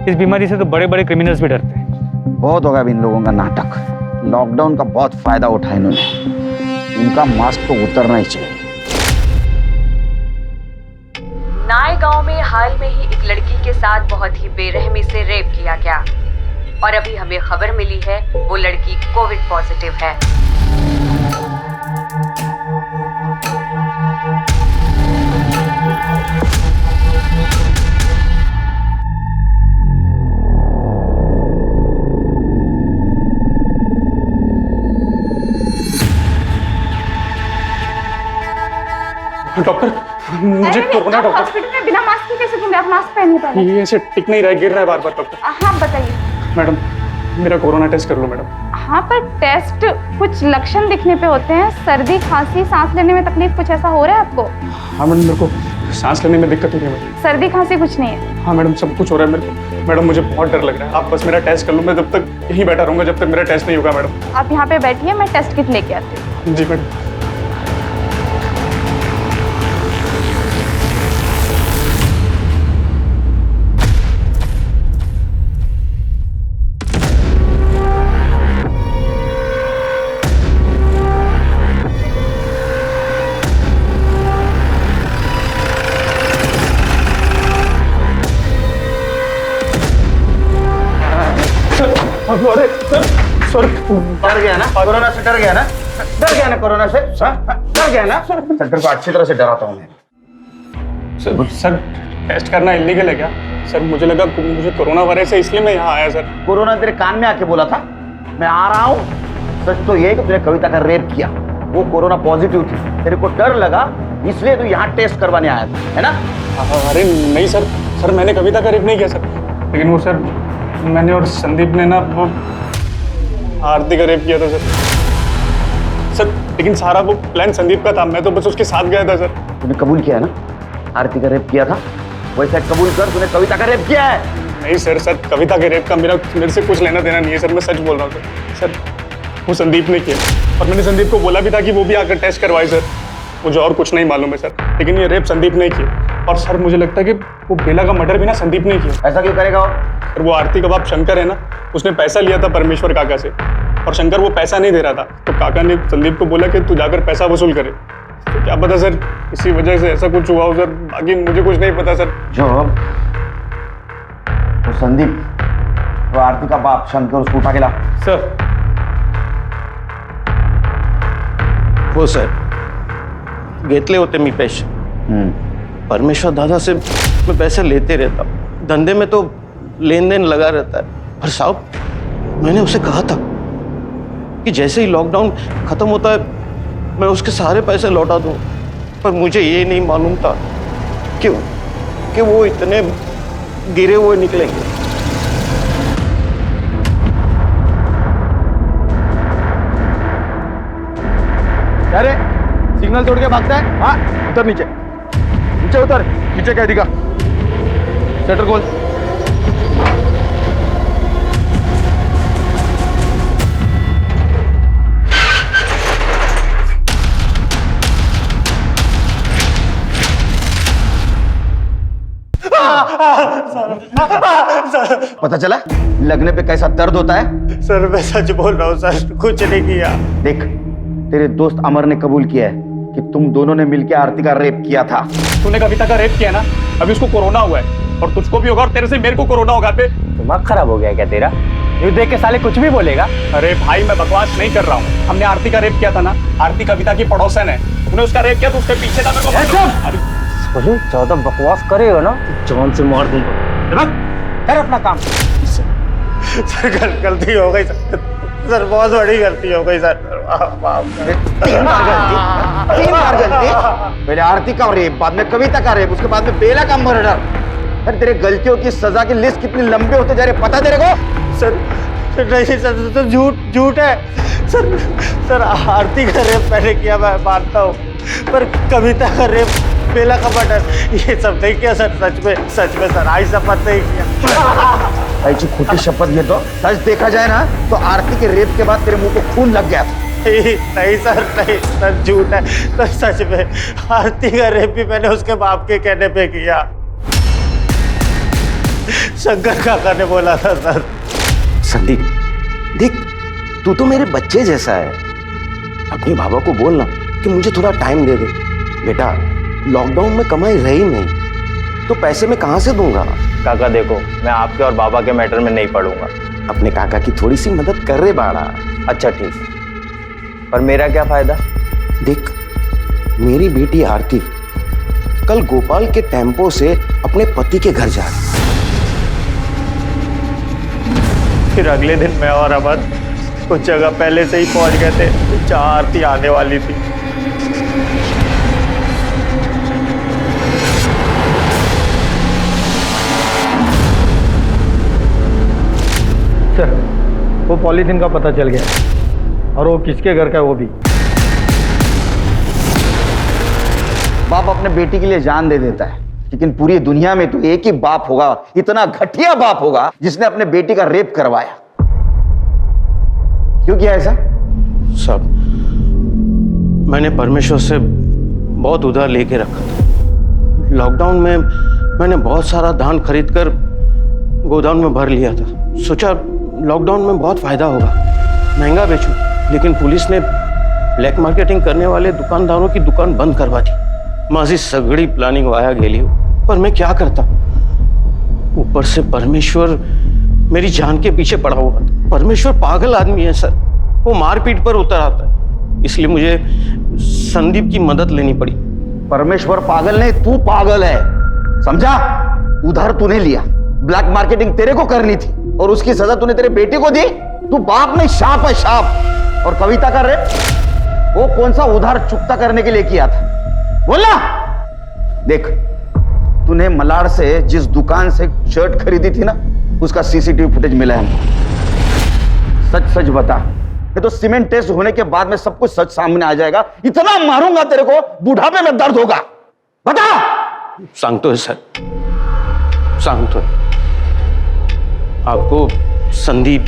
इस बीमारी से तो बड़े बड़े क्रिमिनल्स भी डरते हैं। बहुत होगा अब इन लोगों का नाटक। लॉकडाउन का बहुत फायदा उठाया इन्होंने। इनका मास्क तो उतरना ही चाहिए। नाय गांव में हाल में ही एक लड़की के साथ बहुत ही बेरहमी से रेप किया गया और अभी हमें खबर मिली है वो लड़की कोविड पॉजिटिव है। डॉक्टर, मुझे कोरोना। डॉक्टर, हॉस्पिटल में बिना मास्क के कैसे घूमे? आप मास्क पहनिए पहले। ये ऐसे टिक नहीं रहा, गिर रहा है बार बार। डॉक्टर, हाँ बताइए। मैडम, मेरा कोरोना टेस्ट कर लो मैडम। हाँ, पर टेस्ट कुछ लक्षण दिखने पे होते हैं। सर्दी, खांसी, सांस लेने में तकलीफ, कुछ ऐसा हो रहा है आपको? हाँ मैडम, मेरे को सांस लेने में दिक्कत हो रही है मैडम। सर्दी खांसी कुछ नहीं है? हाँ मैडम, सब कुछ हो रहा है मेरे को। मैडम, मुझे बहुत डर लग रहा है। आप बस मेरा टेस्ट कर लो। मैं जब तक यहीं बैठा रहूंगा जब तक मेरा टेस्ट नहीं होगा मैडम। आप यहाँ पे बैठिए, मैं टेस्ट किट लेके आती हूँ। जी मैडम। डर गया ना कोरोना से? डर गया ना? डर गया ना कोरोना से? डर गया ना? सर को अच्छी तरह से डराता हूँ मैं। सर टेस्ट करना इलीगल है क्या? सर मुझे लगा मुझे कोरोना वायरस है इसलिए मैं यहाँ आया सर। कोरोना तेरे कान में आके बोला था मैं आ रहा हूँ? सच तो ये है कि तूने कविता का रेप किया, वो कोरोना पॉजिटिव थी, तेरे को डर लगा इसलिए तू यहाँ टेस्ट करवाने आया था, है ना? अरे नहीं सर, सर मैंने कविता का रेप नहीं किया सर, लेकिन वो सर मैंने और संदीप ने ना वो आरती का रेप किया था सर। लेकिन सारा वो प्लान संदीप का था, मैं तो बस उसके साथ गया था सर। तूने कबूल किया है ना आरती का रेप किया था? वैसे कबूल कर, तूने कविता का रेप किया है? नहीं सर, कविता के रेप का मेरे से कुछ लेना देना नहीं है सर, मैं सच बोल रहा हूँ सर। वो संदीप ने किया और मैंने संदीप को बोला भी था कि वो भी आकर टेस्ट करवाए सर। मुझे और कुछ नहीं मालूम है सर, लेकिन ये रेप संदीप ने किया। और सर मुझे लगता है कि वो बेला का मर्डर भी ना संदीप ने किया। ऐसा क्यों करेगा और वो आरती का बाप शंकर है ना, उसने पैसा लिया था परमेश्वर काका से और शंकर वो पैसा नहीं दे रहा था, तो काका ने संदीप को बोला कि तू जाकर पैसा वसूल करे। तो क्या पता सर इसी वजह से ऐसा कुछ हुआ हो सर, बाकी मुझे कुछ नहीं पता सर। जो वो संदीप, वो आरती का बाप शंकर, उसको उठा के ला। सर हो सर घेतले होते मी पैसे, परमेश्वर दादा से मैं पैसे लेते रहता हूँ, धंधे में तो लेन देन लगा रहता है। पर साहब मैंने उसे कहा था कि जैसे ही लॉकडाउन खत्म होता है मैं उसके सारे पैसे लौटा दूँ, पर मुझे ये नहीं मालूम था कि वो इतने गिरे हुए निकलेंगे। अरे सिग्नल तोड़ के भागता है? हाँ उतर, नीचे नीचे उतर। नीचे क्या दिखा? शटर खोल। पता चला लगने पे कैसा दर्द होता है? सर मैं सच बोल रहा हूँ सर, कुछ नहीं किया। देख तेरे दोस्त अमर ने कबूल किया है कि तुम दोनों ने मिलकर आरती का रेप किया था। तूने कविता का रेप किया ना, अभी उसको कोरोना हुआ है और तुझको भी होगा और तेरे से मेरे को कोरोना होगा। दिमाग खराब हो गया क्या तेरा? ये देख के साले कुछ भी बोलेगा। अरे भाई मैं बकवास नहीं कर रहा हूँ, हमने आरती का रेप किया था ना, आरती कविता की पड़ोसन है, तूने उसका रेप किया तो उसके पीछे था मेरे को। बोलो ज्यादा बकवास करेगा ना तो जान से मार दूंगा। कर अपना काम। सर गलती हो गई सर, बहुत बड़ी गलती हो गई सर। तीन बार गलती। पहले आरती का रेप, बाद में कविता का रेप, उसके बाद में बेला का मर्डर। अरे तेरे गलतियों की सजा की लिस्ट कितनी लंबी होते जा रही, पता तेरे को? सर नहीं सर, तो झूठ है सर। आरती का रेप मैंने किया, मैं मानता हूँ, पर कविता का रेप, बेला का मर्डर, ये सब नहीं किया सर। सच में सर, आई शपथ नहीं किया। ऐसी खोटी शपथ ले तो सच देखा जाए ना तो आरती के रेप के बाद तेरे मुंह को खून लग गया था। नहीं सर झूठ है सर, सच में आरती का रेप भी मैंने उसके बाप के कहने पे किया। शंकर काका ने बोला था सर। संदीप देख, तू तो मेरे बच्चे जैसा है, अपने बाबा को बोलना कि मुझे थोड़ा टाइम दे दे। बेटा लॉकडाउन में कमाई रही नहीं तो पैसे मैं कहाँ से दूंगा? काका देखो, मैं आपके और बाबा के मैटर में नहीं पड़ूंगा। अपने काका की थोड़ी सी मदद कर रहे बाड़ा। अच्छा ठीक, पर मेरा क्या फायदा? देख मेरी बेटी आरती कल गोपाल के टेम्पो से अपने पति के घर जा रही, फिर अगले दिन मैं और अमन कुछ जगह पहले से ही पहुंच गए थे जहाँ आरती आने वाली थी। सर वो पॉलीथीन का पता चल गया और वो किसके घर का है वो भी। बाप अपने बेटी के लिए जान दे देता है, लेकिन पूरी दुनिया में तो एक ही बाप होगा, इतना घटिया बाप होगा जिसने अपने बेटी का रेप करवाया। क्यों किया ऐसा? सब मैंने परमेश्वर से बहुत उधार लेके रखा था। लॉकडाउन में मैंने बहुत सारा धान खरीदकर गोदाम में भर लिया था। सोचा लॉकडाउन में बहुत फायदा होगा, महंगा बेचूं, लेकिन पुलिस ने ब्लैक मार्केटिंग करने वाले दुकानदारों की दुकान बंद करवा दी। माझी सगड़ी प्लानिंग वाया गेली, पर मैं क्या करता। ऊपर से परमेश्वर मेरी जान के पीछे पड़ा हुआ था। परमेश्वर पागल आदमी है सर, वो मारपीट पर उतर आता है, इसलिए मुझे संदीप की मदद लेनी पड़ी। परमेश्वर पागल नहीं, तू पागल है, समझा? उधार तूने लिया, ब्लैक मार्केटिंग तेरे को करनी थी और उसकी सजा तूने तेरे बेटे को दी। तू बाप नहीं, शाप है, शाप। और कविता का रेप वो कौन सा उधार चुकता करने के लिए किया था, बोलना। देख, तूने मलाड से जिस दुकान से शर्ट खरीदी थी ना, उसका सीसीटीवी फुटेज मिला है हमको। सच सच बता, ये तो सीमेंट टेस्ट होने के बाद में सब कुछ सच सामने आ जाएगा। इतना मारूंगा तेरे को, बुढ़ापे में दर्द होगा। बता। सांगतोय सर, सांगतोय। आपको संदीप,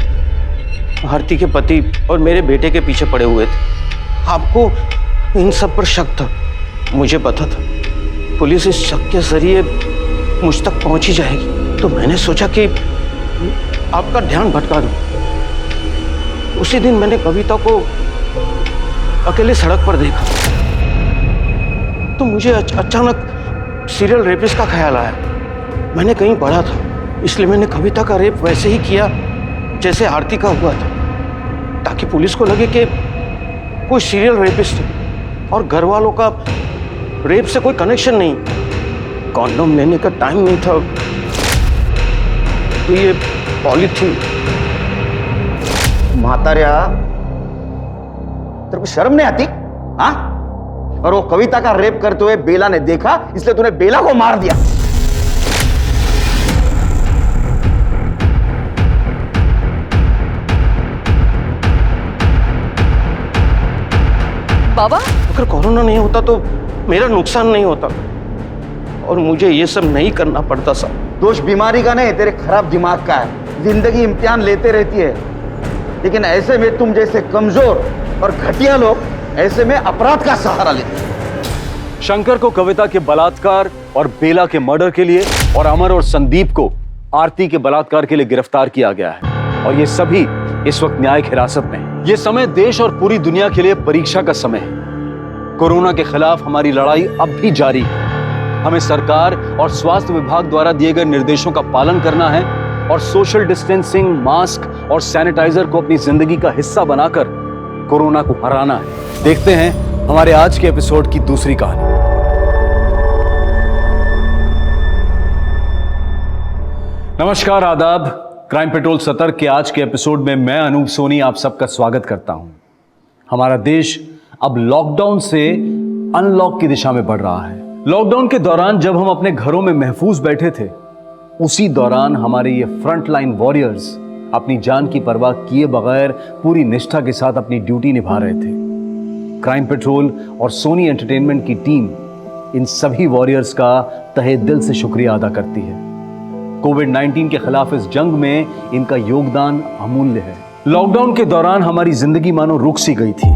आरती के पति और मेरे बेटे के पीछे पड़े हुए थे। आपको इन सब पर शक था, मुझे पता था। पुलिस इस शक के जरिए मुझ तक पहुंच ही जाएगी, तो मैंने सोचा कि आपका ध्यान भटका दूं। उसी दिन मैंने कविता को अकेले सड़क पर देखा, तो मुझे अचानक सीरियल रेपिस्ट का ख्याल आया। मैंने कहीं पढ़ा था, इसलिए मैंने कविता का रेप वैसे ही किया जैसे आरती का हुआ था, ताकि पुलिस को लगे कि कोई सीरियल रेपिस्ट है और घर वालों का रेप से कोई कनेक्शन नहीं। कॉन्डोम लेने का टाइम नहीं था, तो ये पॉलीथीन। मातारिया, तेरे को शर्म नहीं आती? हाँ? और वो कविता का रेप करते हुए बेला ने देखा, इसलिए तूने बेला को मार दिया। बाबा, अगर कोरोना नहीं होता तो मेरा नुकसान नहीं होता और मुझे ये सब नहीं करना पड़ता साहब। दोष बीमारी का नहीं, तेरे खराब दिमाग का है। जिंदगी इम्तिहान लेते रहती है, लेकिन ऐसे में तुम जैसे कमजोर और घटिया लोग ऐसे में अपराध का सहारा लेते हैं। शंकर को कविता के बलात्कार और बेला के मर्डर के लिए और अमर और संदीप को आरती के बलात्कार के लिए गिरफ्तार किया गया है और ये सभी इस वक्त न्यायिक हिरासत में हैं। ये समय देश और पूरी दुनिया के लिए परीक्षा का समय है। कोरोना के खिलाफ हमारी लड़ाई अब भी जारी है। हमें सरकार और स्वास्थ्य विभाग द्वारा दिए गए निर्देशों का पालन करना है और सोशल डिस्टेंसिंग, मास्क और सैनिटाइजर को अपनी जिंदगी का हिस्सा बनाकर कोरोना को हराना है। देखते हैं हमारे आज के एपिसोड की दूसरी कहानी। नमस्कार, आदाब। क्राइम पेट्रोल सतर्क के आज के एपिसोड में मैं अनूप सोनी आप सबका स्वागत करता हूं। हमारा देश अब लॉकडाउन से अनलॉक की दिशा में बढ़ रहा है। लॉकडाउन के दौरान जब हम अपने घरों में महफूज बैठे थे, उसी दौरान हमारे ये फ्रंट लाइन वॉरियर्स अपनी जान की परवाह किए बगैर पूरी निष्ठा के साथ अपनी ड्यूटी निभा रहे थे। क्राइम पेट्रोल और सोनी एंटरटेनमेंट की टीम इन सभी वॉरियर्स का तहे दिल से शुक्रिया अदा करती है। कोविड-19 के खिलाफ इस जंग में इनका योगदान अमूल्य है। लॉकडाउन के दौरान हमारी जिंदगी मानो रुक सी गई थी।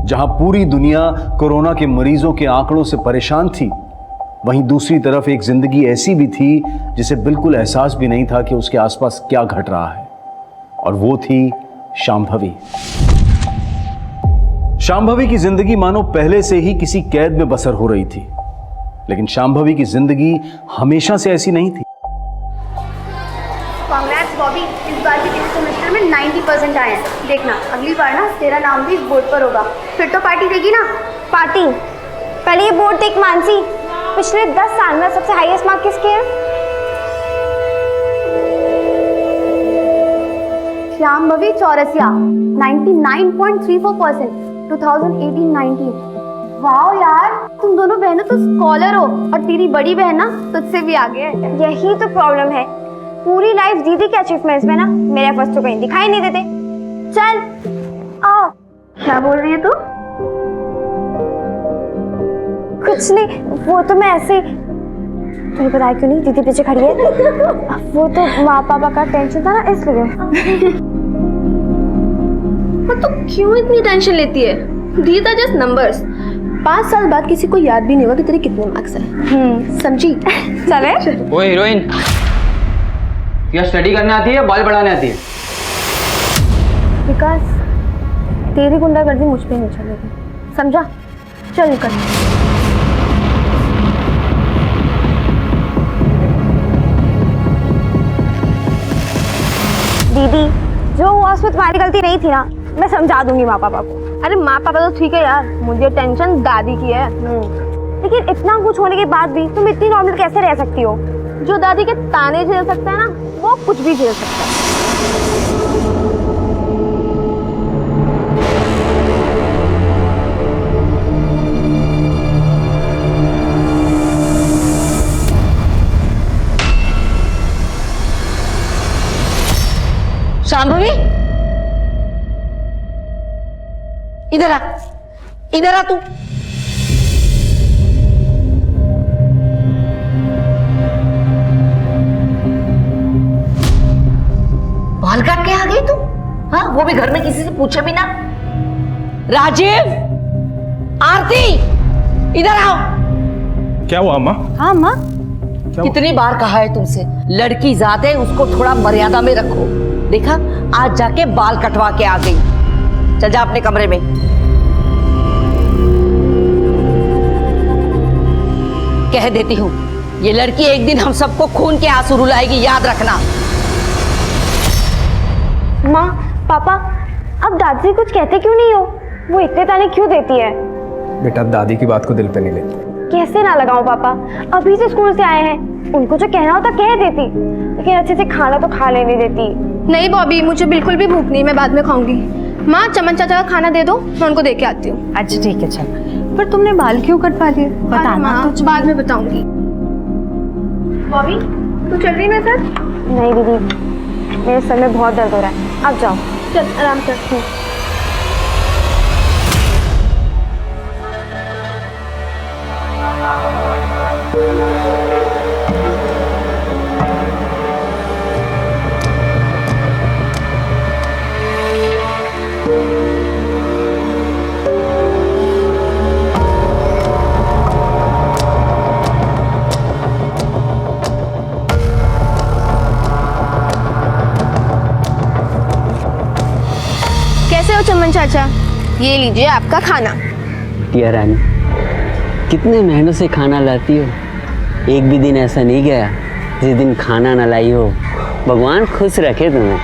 जहां पूरी दुनिया कोरोना के मरीजों के आंकड़ों से परेशान थी, वहीं दूसरी तरफ एक जिंदगी ऐसी भी थी जिसे बिल्कुल एहसास भी नहीं था कि उसके आसपास क्या घट रहा है, और वो थी शांभवी। शांभवी की जिंदगी मानो पहले से ही किसी कैद में बसर हो रही थी, लेकिन शांभवी की जिंदगी हमेशा से ऐसी नहीं थी। कांग्रेट्स बॉबी, इस बार भी तेरे सेमेस्टर में 90% आए हैं। देखना, अगली बार ना तेरा नाम भी इस बोर्ड पर होगा। फिर तो पार्टी देगी ना? पार्टी? पहले ये बोर्ड देख मानसी, पिछले 10 साल में सबसे हाईएस्ट मार्क किसके हैं? शांभवी चौरसिया 99.34%, 2018-19। वाह यार, तुम दोनों बहनों तो स्कॉलर हो और तेरी बड़ी बहन ना तुझसे भी आगे है। यही तो प्रॉब्लम है, पूरी लाइफ दीदी के अचीवमेंट्स में ना मेरे एफर्ट्स तो कहीं दिखाई नहीं देते। चल आओ। क्या बोल रही है तू? कुछ नहीं, वो तो मैं ऐसे तुम्हें पता है क्यों नहीं, दीदी पीछे खड़ी है। वो तो माँ पापा का टेंशन था ना, इसलिए। पर तू क्यों इतनी टेंशन लेती है? These are just numbers। 5 साल बाद किसी को याद भी नहीं होगा कि तेरे कितने मार्क्स हैं। समझी? चले। ओ हीरोइन, क्या स्टडी करने आती है या बाल बढ़ाने आती है? विकास, तेरी गुंडागर्दी मुझ पे नहीं चलेगी, समझा? चल निकल। दीदी, जो हुआ उसमें तुम्हारी गलती नहीं थी ना, मैं समझा दूंगी माँ पापा को। अरे माँ पापा तो ठीक है यार, मुझे टेंशन दादी की है। लेकिन इतना कुछ होने के बाद भी तुम इतनी नॉर्मल कैसे रह सकती हो? जो दादी के ताने झेल सकता है ना, वो कुछ भी झेल सकता है। शांभवी, इधर आ, इधर आ तू। बाल काट के आ गई तू? हाँ, वो भी घर में किसी से पूछे भी ना। राजीव, आरती, इधर आओ। क्या हुआ अम्मा? हाँ माँ, कितनी बार कहा है तुमसे, लड़की जात है, उसको थोड़ा मर्यादा में रखो। देखा, आज जाके बाल कटवा के आ गई। चल जा अपने कमरे में। कह देती हूँ, ये लड़की एक दिन हम सबको खून के आंसू रुलाएगी, याद रखना। माँ, पापा, अब दादी कुछ कहते क्यों नहीं हो? वो इतने ताने क्यों देती है? बेटा, दादी की बात को दिल पे नहीं लेती। कैसे ना लगाऊं पापा, अभी से स्कूल से आए हैं, उनको जो कहना होता कह देती, लेकिन अच्छे से खाना तो खा लेने देती। नहीं बॉबी, मुझे बिल्कुल भी भूख नहीं, मैं बाद में खाऊंगी। माँ, चमन चाचा का खाना दे दो, मैं उनको दे के आती हूँ। अच्छा ठीक है, चल। पर तुमने बाल क्यों कटवा लिए? बताना तो बाद में बताऊंगी। बॉबी, तू चल रही मेरे साथ? नहीं दीदी, मेरे सर में बहुत दर्द हो रहा है, आप जाओ। चल आराम कर। कैसे हो चमन चाचा? ये लीजिए आपका खाना। टिया रानी, कितने महीनों से खाना लाती हो, एक भी दिन ऐसा नहीं गया जिस दिन खाना ना लाई हो। भगवान खुश रखे तुम्हें।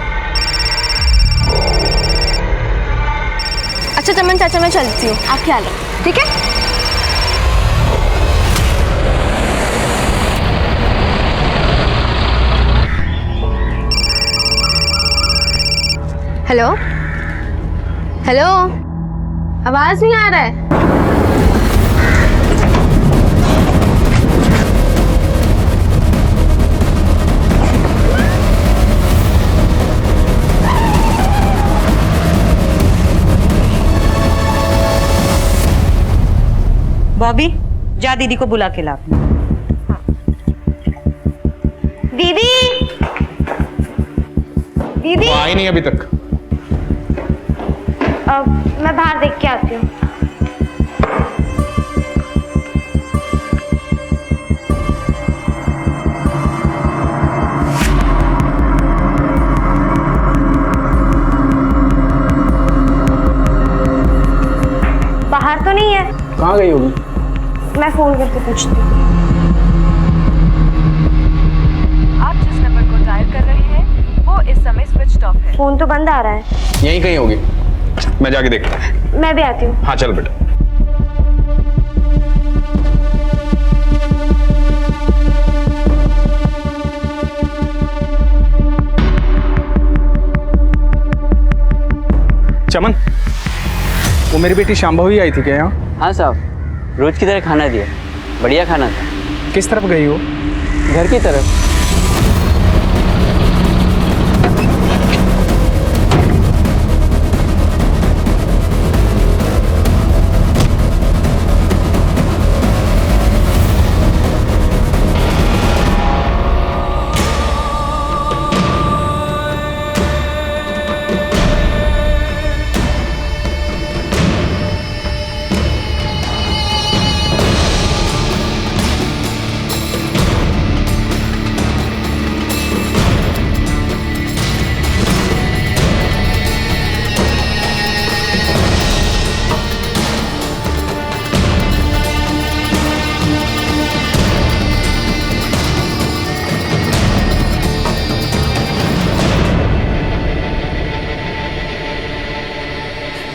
अच्छा चमन चाचा, मैं चलती हूँ, आप ख्याल रखो, ठीक है? हेलो हेलो, आवाज नहीं आ रहा है। बॉबी, जा दीदी को बुला के ला। दीदी, दीदी, वो आई नहीं अभी तक। मैं बाहर देख के आती हूँ। बाहर तो नहीं है। कहाँ गई होगी? मैं फोन करके पूछती हूँ। आप जिस नंबर को डायल कर रहे हैं वो इस समय स्विच ऑफ है। फोन तो बंद आ रहा है। यहीं कहीं होगी, मैं जाके देखता हूँ। मैं भी आती हूँ। हाँ चल बेटा। चमन, वो मेरी बेटी शांभवी आई थी क्या यहाँ? हाँ साहब, रोज की तरह खाना दिया, बढ़िया खाना था। किस तरफ गई हो? घर की तरफ।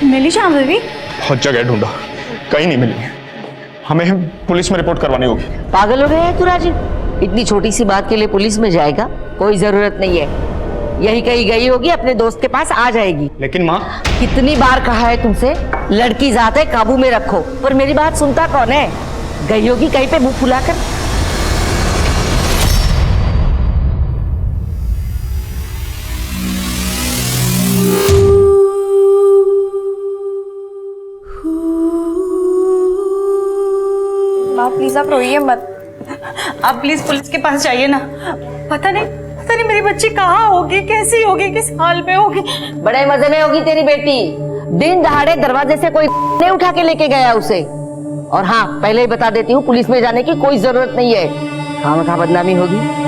मिली श्याम बेबी? बहुत जगह ढूंढा, कहीं नहीं मिली। हमें पुलिस में रिपोर्ट करवानी होगी। पागल हो गया है तू राजीव? इतनी छोटी सी बात के लिए पुलिस में जाएगा? कोई जरूरत नहीं है, यही कहीं गई होगी, अपने दोस्त के पास आ जाएगी। लेकिन माँ, कितनी बार कहा है तुमसे, लड़की जात है, काबू में रखो, पर मेरी बात सुनता कौन है? गई होगी कहीं पे मुंह फुलाकर। माँ प्लीज आप रोइए मत। आप प्लीज पुलिस के पास जाइए ना। पता नहीं मेरी बच्ची कहाँ होगी, कैसी होगी, किस हाल में होगी। बड़े मजे में होगी तेरी बेटी। दिन दहाड़े दरवाजे से कोई नहीं उठा के लेके गया उसे। और हाँ, पहले ही बता देती हूँ, पुलिस में जाने की कोई जरूरत नहीं है, खामखा बदनामी होगी।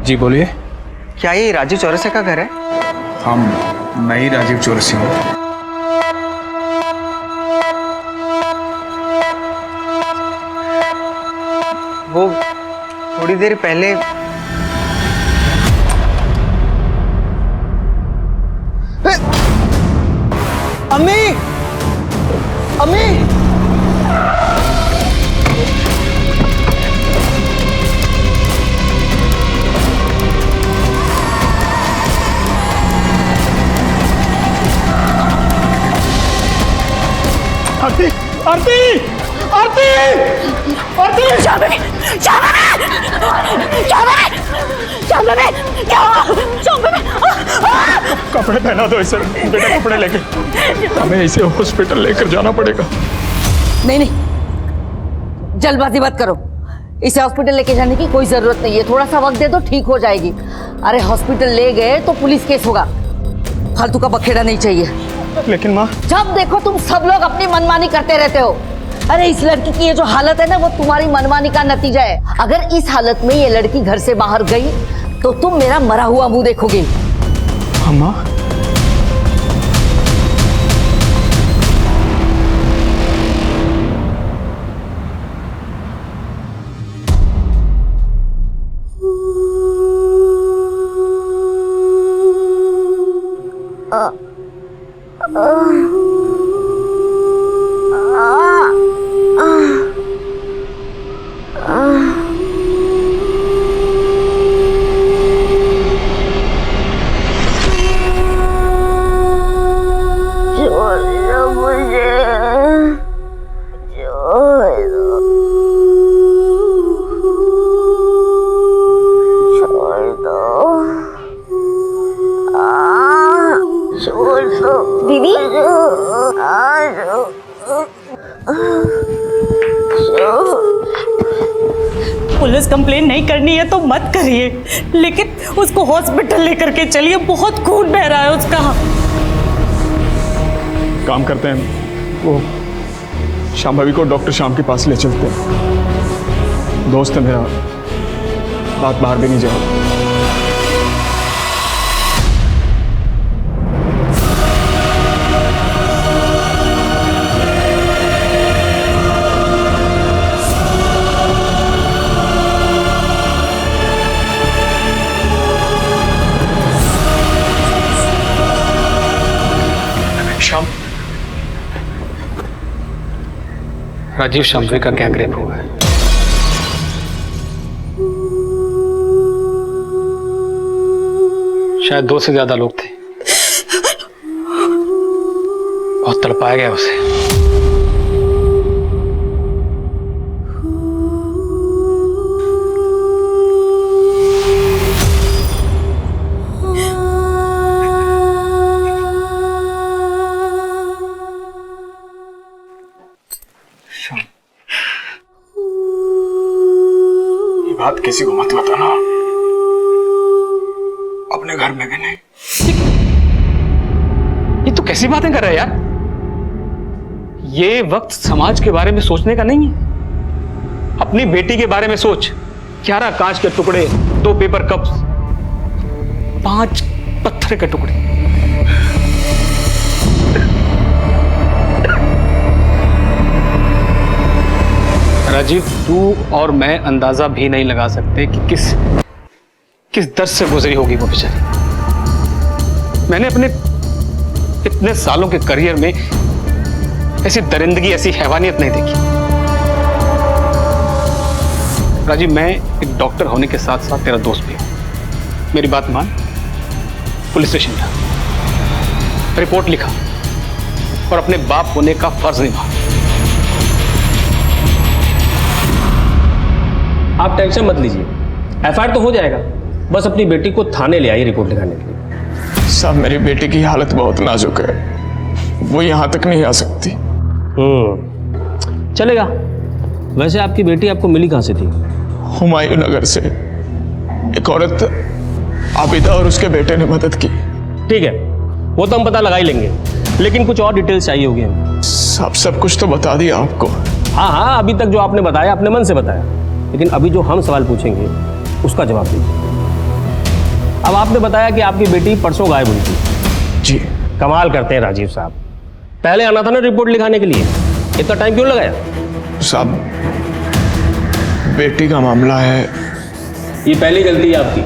जी बोलिए। क्या ये राजीव चौरसिया का घर है? हाँ, मैं ही राजीव चौरसिया हूँ। वो थोड़ी देर पहले अम्मी, अम्मी, आरती, आरती, आरती, आरती, कपड़े पहना दो इसे, बेटा कपड़े लेके, हमें इसे हॉस्पिटल लेकर जाना पड़ेगा। नहीं, जल्दबाजी मत करो, इसे हॉस्पिटल लेके जाने की कोई जरूरत नहीं है, थोड़ा सा वक्त दे दो, ठीक हो जाएगी। अरे हॉस्पिटल ले गए तो पुलिस केस होगा, फालतू का बखेड़ा नहीं चाहिए। लेकिन माँ, जब देखो तुम सब लोग अपनी मनमानी करते रहते हो। अरे इस लड़की की ये जो हालत है ना, वो तुम्हारी मनमानी का नतीजा है। अगर इस हालत में ये लड़की घर से बाहर गई तो तुम मेरा मरा हुआ मुंह देखोगे। अम्मा, दीदी पुलिस कंप्लेन नहीं करनी है तो मत करिए, लेकिन उसको हॉस्पिटल लेकर के चलिए, बहुत खून बह रहा है उसका। काम करते हैं, वो श्याम भाभी को डॉक्टर श्याम के पास ले चलते हैं। दोस्त है मेरा, बात बाहर भी नहीं जाओ। राजीव शामवे का गैंग रेप हुआ है। शायद 2 से ज्यादा लोग थे, बहुत तड़पाया गया उसे। बात किसी को मत बताना। पूरे घर में भी नहीं। ये तो कैसी बातें कर रहा है यार? ये वक्त समाज के बारे में सोचने का नहीं है। अपनी बेटी के बारे में सोच। 11 कांच के टुकड़े, 2 पेपर कप्स, 5 पत्थर के टुकड़े। राजीव, तू और मैं अंदाजा भी नहीं लगा सकते कि किस दर्द से गुजरी होगी वो बेचारी। मैंने अपने इतने सालों के करियर में ऐसी दरिंदगी, ऐसी हैवानियत नहीं देखी। राजीव, मैं एक डॉक्टर होने के साथ साथ तेरा दोस्त भी हूं। मेरी बात मान, पुलिस स्टेशन जा, रिपोर्ट लिखा और अपने बाप होने का फर्ज निभा। आप टेंशन मत लीजिए, एफआईआर तो हो जाएगा। बस अपनी बेटी को थाने ले आइए रिपोर्ट लिखाने के लिए। साहब, मेरी बेटी की हालत बहुत नाजुक है, वो यहाँ तक नहीं आ सकती। चलेगा। वैसे आपकी बेटी आपको मिली कहाँ से थी? हुमायूं नगर से एक औरत आबिदा और उसके बेटे ने मदद की। ठीक है, वो तो हम पता लगा ही लेंगे, लेकिन कुछ और डिटेल्स चाहिए होगी हमें। साहब, सब कुछ तो बता दिया आपको। हाँ, अभी तक जो आपने बताया अपने मन से बताया, लेकिन अभी जो हम सवाल पूछेंगे उसका जवाब दीजिए। अब आपने बताया कि आपकी बेटी परसों गायब हुई थी। जी। कमाल करते हैं राजीव साहब, पहले आना था ना रिपोर्ट लिखाने के लिए, इतना टाइम क्यों लगाया? साहब, बेटी का मामला है। ये पहली गलती है आपकी।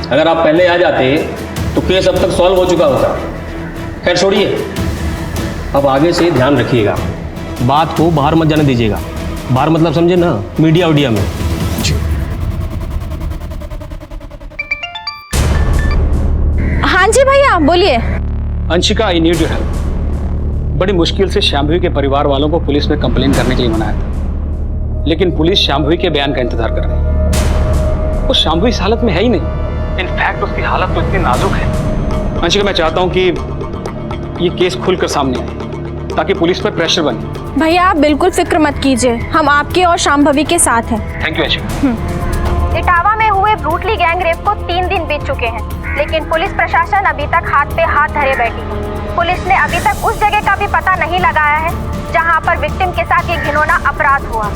अगर आप पहले आ जाते तो केस अब तक सॉल्व हो चुका होता। खैर छोड़िए, अब आगे से ध्यान रखिएगा, बात को बाहर मत जाने दीजिएगा। बाहर मतलब समझे ना, मीडिया उडिया में। हाँ जी भैया, बोलिए। Anshika, I need your help. बड़ी मुश्किल से शांभवी के परिवार वालों को पुलिस में कंप्लेन करने के लिए मनाया था, लेकिन पुलिस शांभवी के बयान का इंतजार कर रही है। वो शांभवी इस हालत में है ही नहीं। इनफैक्ट उसकी हालत तो इतनी नाजुक है। अंशिका, मैं चाहता हूं कि ये केस खुलकर सामने आए ताकि पुलिस पर प्रेशर बने। भैया आप बिल्कुल फिक्र मत कीजिए, हम आपके और शांभवी के साथ हैं। Thank you Anshika. इटावा में हुए ब्रूटली गैंग रेप को 3 दिन बीत चुके हैं, लेकिन पुलिस प्रशासन अभी तक हाथ पे हाथ धरे बैठी है। पुलिस ने अभी तक उस जगह का भी पता नहीं लगाया है जहां पर विक्टिम के साथ ये घिनौना अपराध हुआ।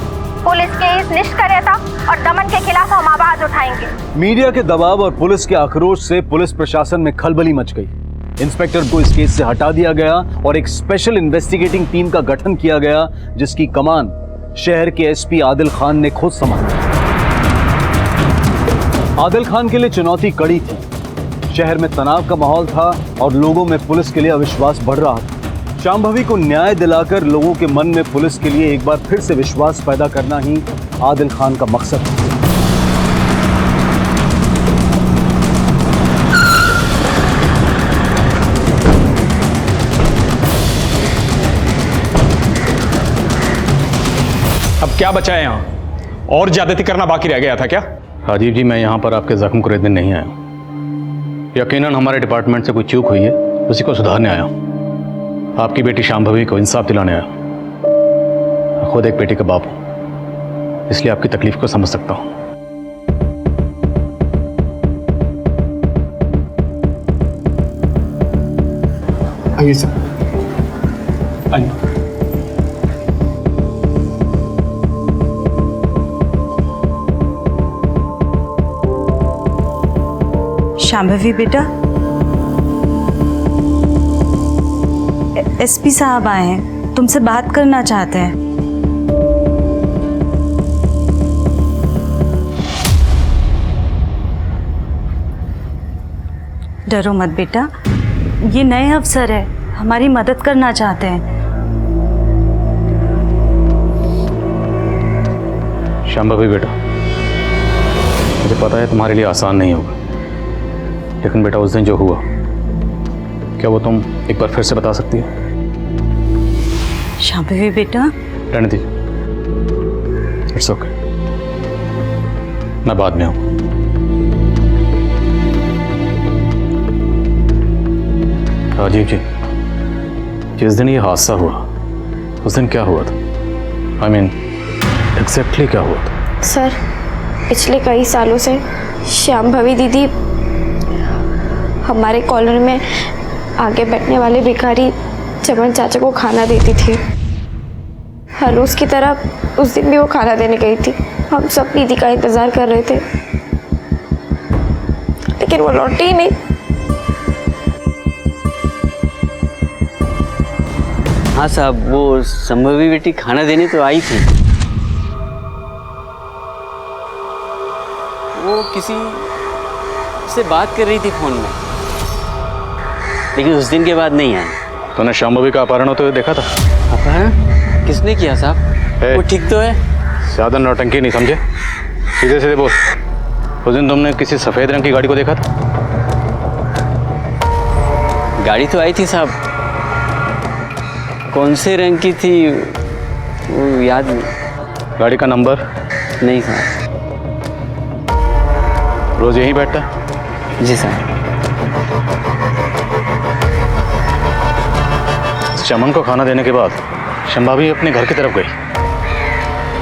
पुलिस के इस निष्क्रियता और दमन के खिलाफ हम आवाज उठाएंगे। मीडिया के दबाव और पुलिस के आक्रोश से पुलिस प्रशासन में खलबली मच गई। इंस्पेक्टर को इस केस से हटा दिया गया और एक स्पेशल इन्वेस्टिगेटिंग टीम का गठन किया गया, जिसकी कमान शहर के एसपी आदिल खान ने खुद संभाली। आदिल खान के लिए चुनौती कड़ी थी। शहर में तनाव का माहौल था और लोगों में पुलिस के लिए अविश्वास बढ़ रहा था। शांभवी को न्याय दिलाकर लोगों के मन में पुलिस के लिए एक बार फिर से विश्वास पैदा करना ही आदिल खान का मकसद था। अब क्या बचा है यहाँ? और ज्यादती करना बाकी रह गया था क्या? राजीव जी, मैं यहाँ पर आपके जख्म को रेतने नहीं आया। यकीनन हमारे डिपार्टमेंट से कोई चूक हुई है, उसी को सुधारने आया हूँ। आपकी बेटी शांभवी को इंसाफ दिलाने आया। खुद एक बेटी का बाप हूँ, इसलिए आपकी तकलीफ को समझ सकता हूँ। आइए सर, आइए। शांभवी बेटा, एसपी साहब आए हैं, तुमसे बात करना चाहते हैं। डरो मत बेटा, ये नए अफसर है, हमारी मदद करना चाहते हैं। शांभवी बेटा, मुझे पता है तुम्हारे लिए आसान नहीं होगा, लेकिन बेटा उस दिन जो हुआ, क्या वो तुम एक बार फिर से बता सकती हो? शांभवी बेटा, रहने दीजिए, इट्स ओके, मैं बाद में आऊँ। राजीव जी, जिस दिन ये हादसा हुआ, उस दिन क्या हुआ था? I mean, एग्जैक्टली क्या हुआ था? सर, पिछले कई सालों से शांभवी दीदी हमारे कॉलोनी में आगे बैठने वाले भिखारी चमन चाचा को खाना देती थी। हर रोज की तरह उस दिन भी वो खाना देने गई थी। हम सब निधि का इंतजार कर रहे थे, लेकिन वो लौटी ही नहीं। हाँ साहब, वो संभवी बेटी खाना देने तो आई थी। वो किसी से बात कर रही थी फोन में, लेकिन उस दिन के बाद नहीं आई। तूने शांभवी का अपहरण होते हुए देखा था? अपहरण किसने किया साहब? वो ठीक तो है? ज्यादा नौटंकी नहीं समझे, सीधे सीधे बोल। उस दिन तुमने किसी सफेद रंग की गाड़ी को देखा था? गाड़ी तो आई थी साहब, कौन से रंग की थी वो याद नहीं। गाड़ी का नंबर? नहीं साहब। रोज यहीं बैठता? जी साहब। चमन को खाना देने के बाद शंभावी अपने घर की तरफ गई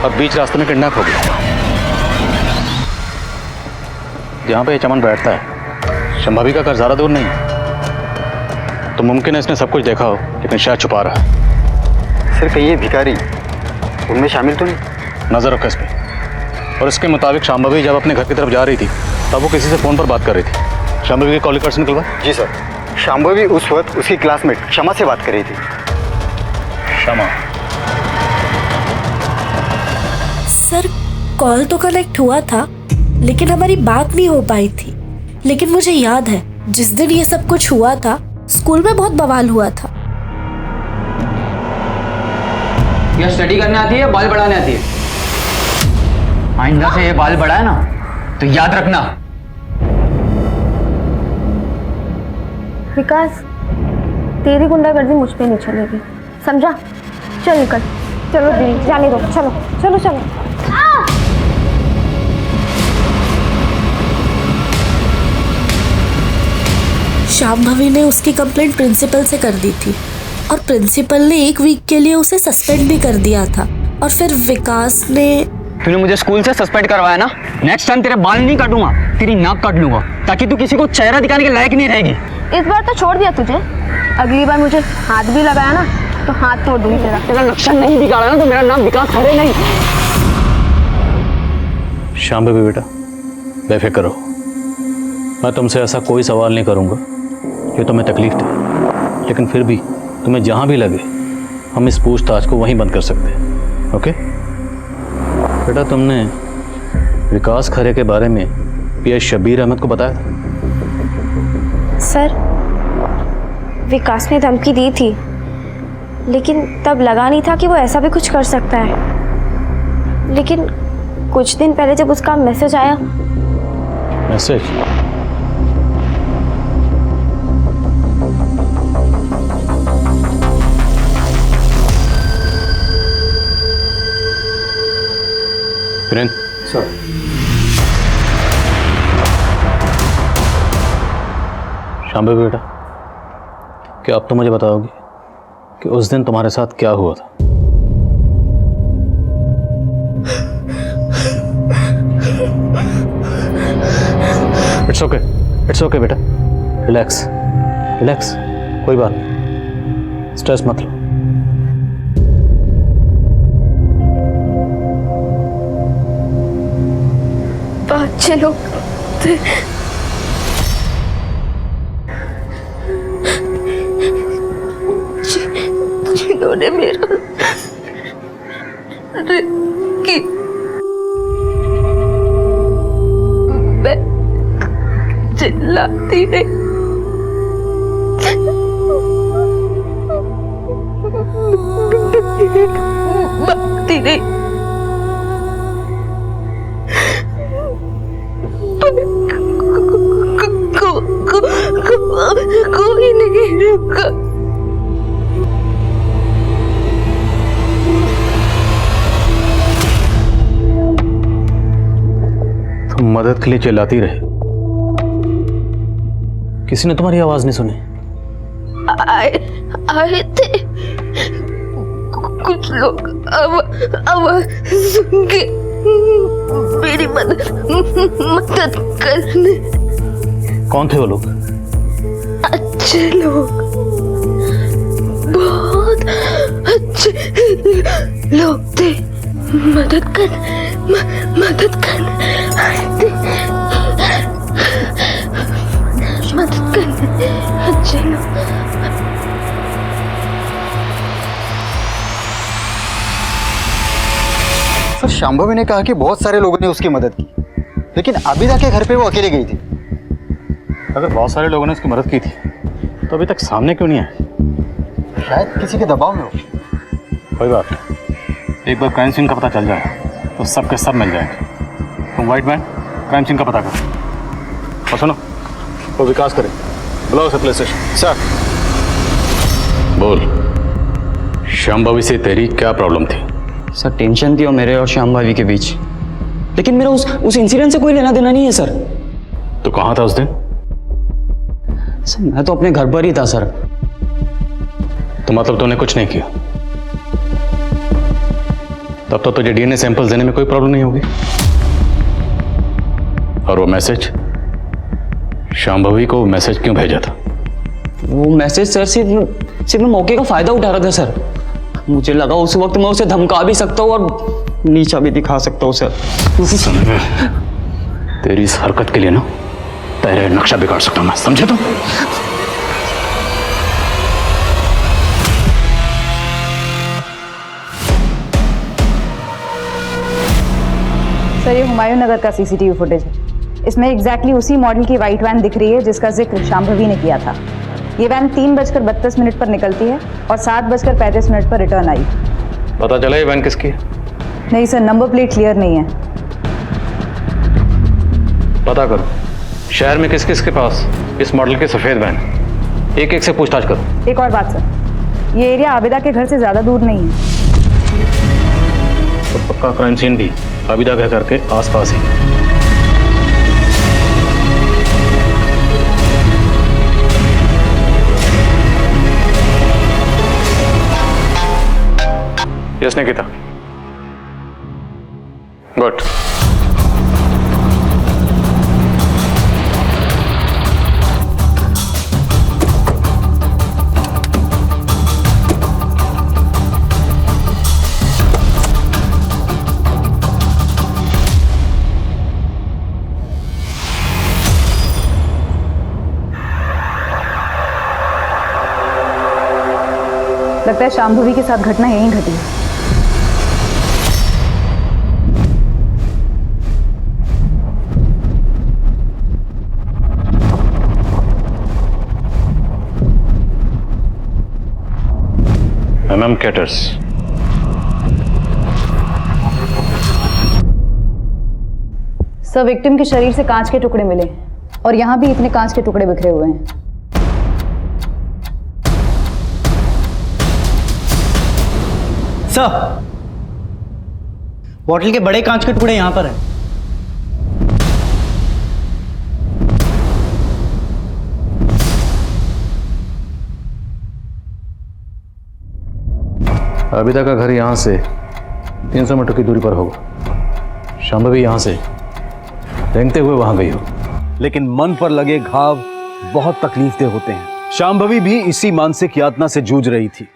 और बीच रास्ते में किडनैप हो गया। जहाँ पे चमन बैठता है शंभावी का घर ज़्यादा दूर नहीं है, तो मुमकिन है इसने सब कुछ देखा हो, लेकिन शायद छुपा रहा है। सर कहीं ये भिखारी उनमें शामिल तो नहीं? नज़र रखो इस पे। और इसके मुताबिक शांभवी जब अपने घर की तरफ जा रही थी तब वो किसी से फ़ोन पर बात कर रही थी। शांभवी के कॉल रिकॉर्ड से निकलवा? जी सर, शांभवी उस वक्त उसकी क्लासमेट क्षमा से बात कर रही थी। क्षमा? सर कॉल तो कनेक्ट हुआ था, लेकिन हमारी बात नहीं हो पाई थी। लेकिन मुझे याद है जिस दिन ये सब कुछ हुआ था, स्कूल में बहुत बवाल हुआ था। क्या स्टडी करने आती है, बाल बढ़ाने आती है? आइंदा से ये बाल बढ़ाए ना तो याद रखना। विकास, तेरी गुंडागर्दी मुझ पे नहीं चलेगी, समझा? चल निकल, चलो दीदी जाने दो, चलो चलो चलो। शांभवी ने उसकी कंप्लेंट प्रिंसिपल से कर दी थी और प्रिंसिपल ने 1 वीक के लिए उसे सस्पेंड भी कर दिया था। और फिर विकास ने... तूने मुझे स्कूल से सस्पेंड करवाया ना, नेक्स्ट टाइम तेरे बाल नहीं काटूंगा, तेरी नाक काट लूंगा, ताकि तू किसी को चेहरा दिखाने के लायक नहीं रहेगी। इस बार तो छोड़ दिया तुझे, अगली बार मुझे हाथ भी लगाया ना तो हाथ तोड़ दूंगी तेरा। तेरा लक्षण नहीं बिगाड़ा ना तो मेरा नाम विकास खड़े नहीं। शांभवी बेटा बेफिक्र रहो, मैं तुमसे ऐसा कोई सवाल नहीं करूंगा जो तुम्हें तकलीफ दे, लेकिन फिर भी तुम्हें जहां भी लगे हम इस पूछताछ को वहीं बंद कर सकते हैं। ओके बेटा, तुमने विकास खरे के बारे में पीआई शब्बीर अहमद को बताया था? सर विकास ने धमकी दी थी, लेकिन तब लगा नहीं था कि वो ऐसा भी कुछ कर सकता है। लेकिन कुछ दिन पहले जब उसका मैसेज आया... मैसेज? सर शांभवी बेटा, क्या अब तो मुझे बताओगे कि उस दिन तुम्हारे साथ क्या हुआ था? इट्स ओके बेटा, रिलैक्स रिलैक्स, कोई बात नहीं, स्ट्रेस मत लो। अच्छे लोग थे, जिन्होंने मेरा मैं चिल्लाती नहीं, भागती नहीं, कोई नहीं रुका। तुम मदद के लिए चिल्लाती रहे, किसी ने तुम्हारी आवाज नहीं सुनी? आए थे कुछ लोग, आवाज सुन के मेरी मदद करने। कौन थे वो लोग? अच्छे लोग, बहुत अच्छे लोग थे। मदद कर मदद अच्छे लोग। सर शांभवी ने कहा कि बहुत सारे लोगों ने उसकी मदद की, लेकिन आबिदा के घर पे वो अकेले गई थी। अगर बहुत सारे लोगों ने उसकी मदद की थी तो अभी तक सामने क्यों नहीं आए? शायद किसी के दबाव में हो। कोई बात नहीं, एक बार क्राइम सीन का पता चल जाए तो सब के सब मिल जाएंगे। तुम वाइट मैन क्राइम सीन का पता करो और सुनो, वो विकास करे, बुलाओ उसे पुलिस स्टेशन। सर बोल, शांभवी से तेरी क्या प्रॉब्लम थी? सर टेंशन थी और मेरे और शांभवी के बीच, लेकिन मेरा उस इंसिडेंट से कोई लेना देना नहीं है सर। तो कहाँ था उस दिन? सर मैं तो अपने घर पर ही था सर। तो मतलब तूने कुछ नहीं किया? तब तो तुझे डीएनए सैंपल देने में कोई प्रॉब्लम नहीं होगी। और वो मैसेज, शांभवी को मैसेज क्यों भेजा था? वो मैसेज सर सिर्फ मैं मौके का फायदा उठा रहा था सर। मुझे लगा उस वक्त मैं उसे धमका भी सकता हूँ और नीचा भी दिखा सकता हूँ सर। तेरी इस हरकत के लिए ना तेरे नक्शा बिगाड़ सकता हूं मैं, समझे तुम? सर ये हुमायूं नगर का सीसीटीवी फुटेज है। इसमें एग्जैक्टली उसी मॉडल की वाइट वैन दिख रही है जिसका जिक्र शांभवी ने किया था। ये वैन 3:32 पर निकलती है और 7:35 पर रिटर्न आई। पता चला ये वैन किसकी है? नहीं सर, नंबर प्लेट क्लियर नहीं है। पता करो शहर में किस किस के पास इस मॉडल की सफेद वैन, एक एक से पूछताछ करो। एक और बात सर, ये एरिया आबिदा के घर से ज्यादा दूर नहीं है। तो पक्का क्राइम सीन भी आबिदा के घर के आसपास ही। इसने किया था। गुड। लगता है शांभवी के साथ घटना यहीं घटी है। MM Catters। सर विक्टिम के शरीर से कांच के टुकड़े मिले और यहाँ भी इतने कांच के टुकड़े बिखरे हुए हैं। सर बॉटल के बड़े कांच के टुकड़े यहाँ पर हैं। आबिदा का घर यहाँ से 300 मीटर की दूरी पर होगा। शांभवी यहाँ से रेंगते हुए वहां गई हो। लेकिन मन पर लगे घाव बहुत तकलीफदेह होते हैं। शांभवी भी इसी मानसिक यातना से जूझ रही थी।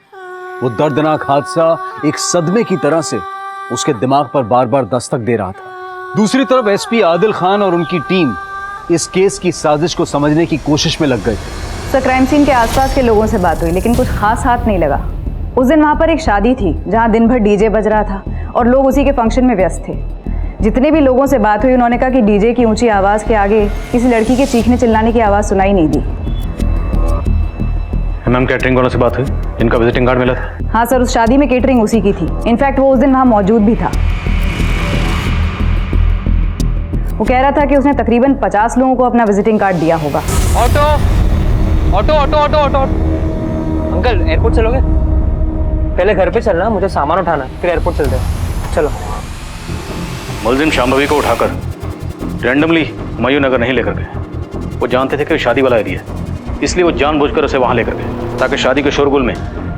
वो दर्दनाक हादसा एक सदमे की तरह से उसके दिमाग पर बार बार दस्तक दे रहा था। दूसरी तरफ एसपी आदिल खान और उनकी टीम इस केस की साजिश को समझने की कोशिश में लग गए थे। सर क्राइम सीन के आसपास के लोगों से बात हुई लेकिन कुछ खास हाथ नहीं लगा। उस दिन वहाँ पर एक शादी थी जहाँ दिन भर डीजे बज रहा था और लोग उसी के फंक्शन में व्यस्त थे। जितने भी लोगों से बात हुई उन्होंने कहा कि डीजे की ऊंची आवाज़ के आगे किसी लड़की के चीखने चिल्लाने की आवाज़ सुनाई नहीं दी। मैम कैटरिंग वालों से बात हुई जिनका विजिटिंग कार्ड मिला था? हाँ सर, उस शादी में केटरिंग उसी की थी। इनफैक्ट वो उस दिन वहाँ मौजूद भी था। वो कह रहा था कि उसने तकरीबन 50 लोगों को अपना विजिटिंग कार्ड दिया होगा। Auto auto auto auto auto uncle airport चलोगे? पहले घर पे चलना, मुझे सामान उठाना, फिर एयरपोर्ट चलते हैं। चलो। मुलजिम शांभवी को उठाकर रैंडमली हुमायूं नगर नहीं लेकर गए। वो जानते थे कि शादी वाला एरिया है, इसलिए वो जानबूझकर उसे वहां लेकर गए ताकि शादी के शोरगुल में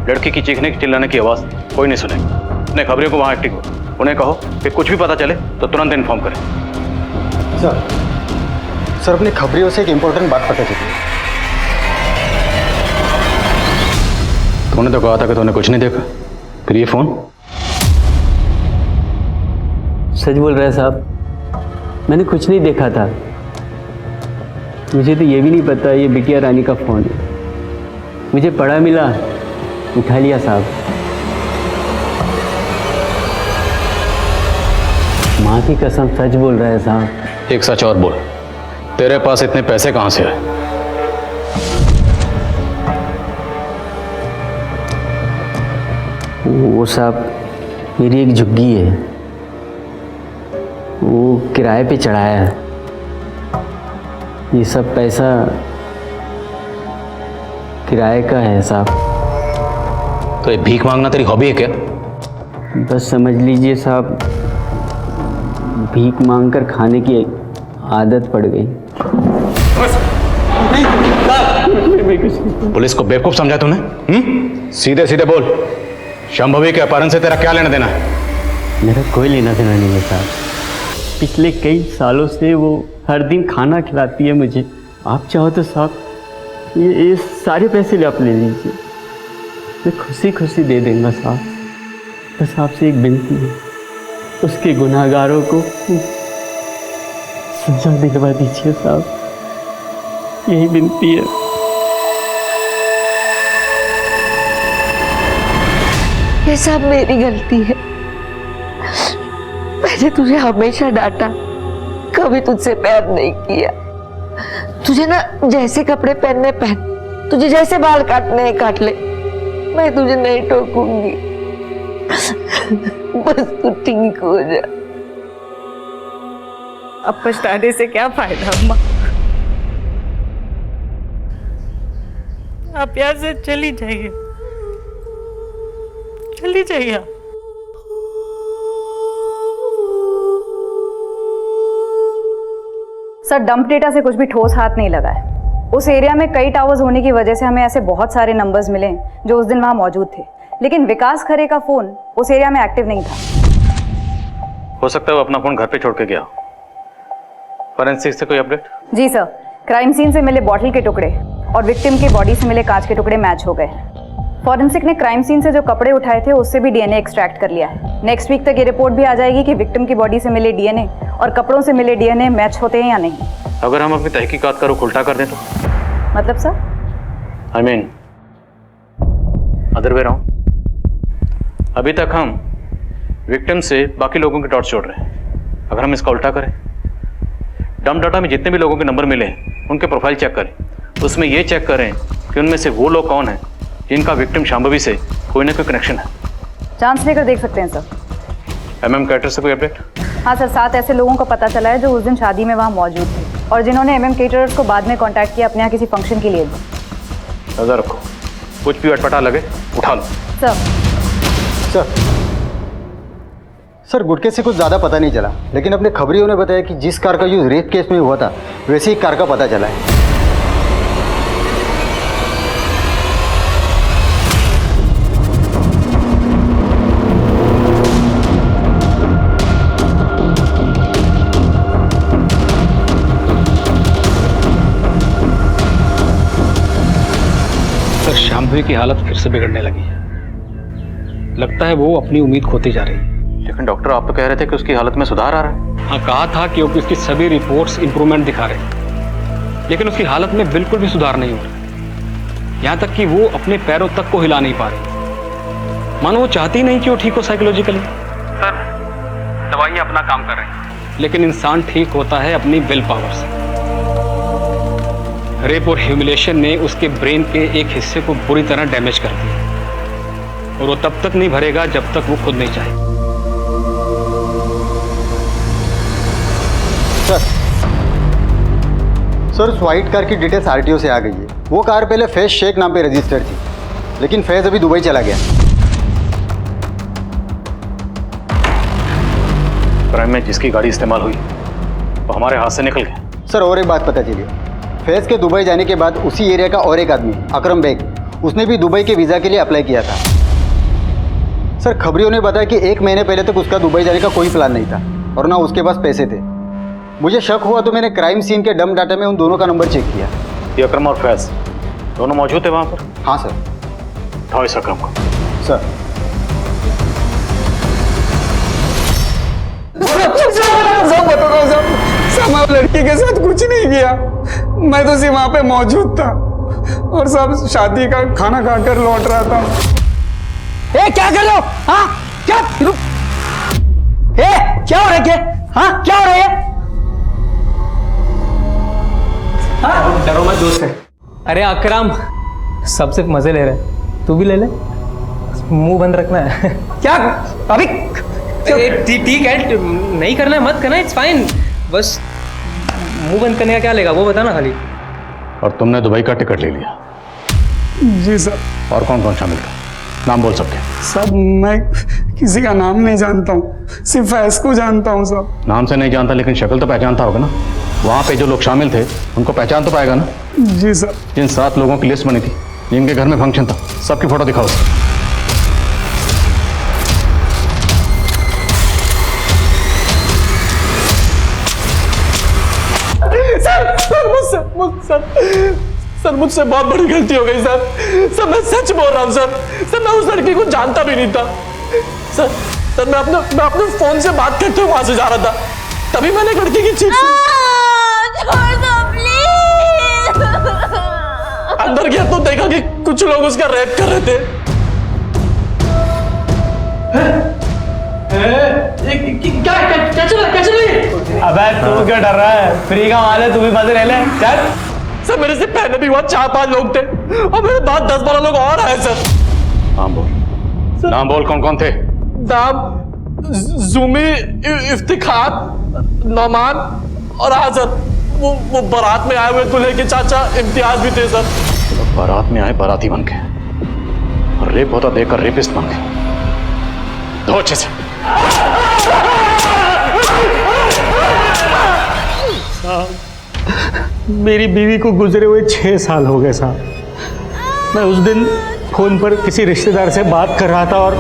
लड़की की चीखने की चिल्लाने की आवाज़ कोई नहीं सुने। अपने खबरियों को वहां एक्टिव हो, उन्हें कहो कि कुछ भी पता चले तो तुरंत इन्फॉर्म करें। सर अपने खबरियों से एक इम्पोर्टेंट बात पता चली। तूने तो कहा था कि तूने कुछ नहीं देखा, फिर ये फोन? सच बोल रहा है साहब, मैंने कुछ नहीं देखा था। मुझे तो ये भी नहीं पता ये बिटिया रानी का फ़ोन है। मुझे पड़ा मिला, उठा लिया साहब। माँ की कसम सच बोल रहा है साहब। एक सच और बोल, तेरे पास इतने पैसे कहाँ से आए? वो साहब, मेरी एक झुग्गी है, वो किराए पे चढ़ाया है। ये सब पैसा किराए का है साहब। तो ये भीख मांगना तेरी हॉबी है क्या? बस समझ लीजिए साहब, भीख मांगकर खाने की आदत पड़ गई। पुलिस को बेवकूफ समझा तूने? सीधे सीधे बोल, शांभवी के अपहरण से तेरा क्या लेना देना है? मेरा कोई लेना देना नहीं है साहब। पिछले कई सालों से वो हर दिन खाना खिलाती है मुझे। आप चाहो तो साहब ये सारे पैसे आप ले लीजिए, मैं खुशी खुशी दे दूंगा साहब। बस आपसे एक विनती है, उसके गुनाहगारों को सजा दिलवा दीजिए साहब, यही विनती है। ये सब मेरी गलती है। मैंने तुझे हमेशा डांटा, कभी तुझसे प्यार नहीं किया। तुझे ना जैसे कपड़े पहनने पहन, तुझे जैसे बाल काटने हैं काट ले, मैं तुझे नहीं टोकूंगी। बस तू ठीक हो जा। अब पछताने से क्या फायदा अम्मा? आप यहाँ से चली जाइए, चली जाइए आप। सर, डंप डेटा से कुछ भी ठोस हाथ नहीं लगा है। उस एरिया में कई टावर्स होने की वजह से हमें ऐसे बहुत सारे नंबर्स मिले जो उस दिन वहां मौजूद थे, लेकिन विकास खरे का फोन उस एरिया में एक्टिव नहीं था। हो सकता है वो अपना फोन घर पे छोड़ के गया। फॉरेंसिक से कोई अपडेट? जी सर, क्राइम सीन से मिले बॉटल के टुकड़े और विक्टिम की बॉडी से मिले कांच के टुकड़े मैच हो गए। फॉरेंसिक ने क्राइम सीन से जो कपड़े उठाए थे उससे भी डीएनए एक्सट्रैक्ट कर लिया है। नेक्स्ट वीक तक ये रिपोर्ट भी आ जाएगी कि विक्टिम की बॉडी से मिले डीएनए और कपड़ों से मिले डीएनए मैच होते हैं या नहीं। अगर हम अपनी तहकीकात का रुख उल्टा कर दें तो? मतलब sir? I mean other way round. अभी तक हम विक्टिम से बाकी लोगों के डॉट्स जोड़ रहे हैं। अगर हम इसका उल्टा करें, डंप डाटा में जितने भी लोगों के नंबर मिले हैं उनके प्रोफाइल चेक करें, उसमें ये चेक करें कि उनमें से वो लोग कौन हैं जिनका विक्टिम शांभवी से कोई ना कोई कनेक्शन है। चांस लेकर देख सकते हैं सर। एमएम कैटर से कोई अपडेट? हाँ सर, 7 ऐसे लोगों का पता चला है जो उस दिन शादी में वहाँ मौजूद थे और जिन्होंने एमएम केटरर्स को बाद में कांटेक्ट किया अपने यहाँ किसी फंक्शन के लिए। नजर रखो, कुछ भी अटपटा लगे उठा लो। सर सर गुटके से कुछ ज़्यादा पता नहीं चला, लेकिन अपने खबरियों ने बताया कि जिस कार का यूज़ रेप केस में हुआ था वैसे ही कार का पता चला है। शांभवी की हालत फिर से बिगड़ने लगी है। लगता है वो अपनी उम्मीद खोती जा रही है। लेकिन डॉक्टर आप तो कह रहे थे कि उसकी हालत में सुधार आ रहा है। हाँ, कहा था कि उसकी सभी रिपोर्ट्स इंप्रूवमेंट दिखा रही हैं, लेकिन उसकी हालत में बिल्कुल भी सुधार नहीं हो रहा। यहाँ तक कि वो अपने पैरों तक को हिला नहीं पा रही। मानो वो चाहती नहीं कि वो ठीक हो साइकोलॉजिकली। सर, दवाइयाँ अपना काम कर रही हैं, लेकिन इंसान ठीक होता है अपनी विल पावर से। रेप और ह्यूमिलेशन ने उसके ब्रेन के एक हिस्से को बुरी तरह डैमेज कर दिया और वो तब तक नहीं भरेगा जब तक वो खुद नहीं चाहे। सर उस व्हाइट कार की डिटेल्स आरटीओ से आ गई है। वो कार पहले फैज शेख नाम पे रजिस्टर्ड थी, लेकिन फैज अभी दुबई चला गया। क्राइम में जिसकी गाड़ी इस्तेमाल हुई वो हमारे हाथ से निकल गया। सर और एक बात पता चली, फैज के दुबई जाने के बाद उसी एरिया का और एक आदमी अकरम बेग, उसने भी दुबई के वीज़ा के लिए अप्लाई किया था। सर खबरियों ने बताया कि 1 महीने पहले तक उसका दुबई जाने का कोई प्लान नहीं था और ना उसके पास पैसे थे। मुझे शक हुआ तो मैंने क्राइम सीन के डंप डाटा में उन दोनों का नंबर चेक किया। ये अकरम और फैज दोनों मौजूद थे वहाँ पर? हाँ सर। दिखाओ इस अकरम को। सर सब लड़की के साथ कुछ नहीं किया, मैं तो सिर्फ वहां पे मौजूद था और सब शादी का खाना खाकर लौट रहा था। ए क्या कर रहे हो? हाँ क्या क्या हो रहा है? हाँ क्या हो रहा है? हाँ? डरो मत दोस्त है। अरे अकरम सब सिर्फ मजे ले रहे, तू भी ले ले, मुंह बंद रखना है। क्या अभी ठीक है, नहीं करना है मत करना, इट्स फाइन, बस मुंह बंद करने का क्या लेगा वो बताना खाली। और तुमने दुबई का टिकट ले लिया? जी सर। और कौन कौन शामिल था? नाम बोल सकते? सब मैं किसी का नाम नहीं जानता हूँ, सिर्फ फैज को जानता हूँ सब। नाम से नहीं जानता लेकिन शक्ल तो पहचानता होगा ना? वहाँ पे जो लोग शामिल थे उनको पहचान तो पाएगा ना? जी सर। जिन 7 लोगों की लिस्ट बनी थी जिनके घर में फंक्शन था, सबकी फोटो दिखाओ। सर मुझसे बहुत बड़ी गलती हो गई सर। मैं सच बोल रहा हूँ सर। मैं उस लड़की को जानता भी नहीं था सर। मैं अपने फोन से बात करते हुए वहां से जा रहा था, तभी मैंने एक लड़की की चीख सुनी। अंदर गया तो देखा कि कुछ लोग उसका रेप कर रहे थे। क्या चल रही? अबे तू क्यों डर रहा है? फ्री का माल है, तू भी मजे ले ले। चल। सर मेरे से पहले भी हुआ 4-5 लोग थे और मेरे बाद 10-12 लोग और आए सर। नाम बोल, नाम बोल, कौन कौन थे? नाम जुमी, इफ्तिखार, नौमान और हाँ सर वो बारात में आए हुए दूल्हे के चाचा इम्तियाज भी थे सर। बारात में आए बाराती बन के और रेप होता देखकर रेपिस्ट बन गए। दो अच्छे से। मेरी बीवी को गुजरे हुए 6 साल हो गए साहब। मैं उस दिन फोन पर किसी रिश्तेदार से बात कर रहा था और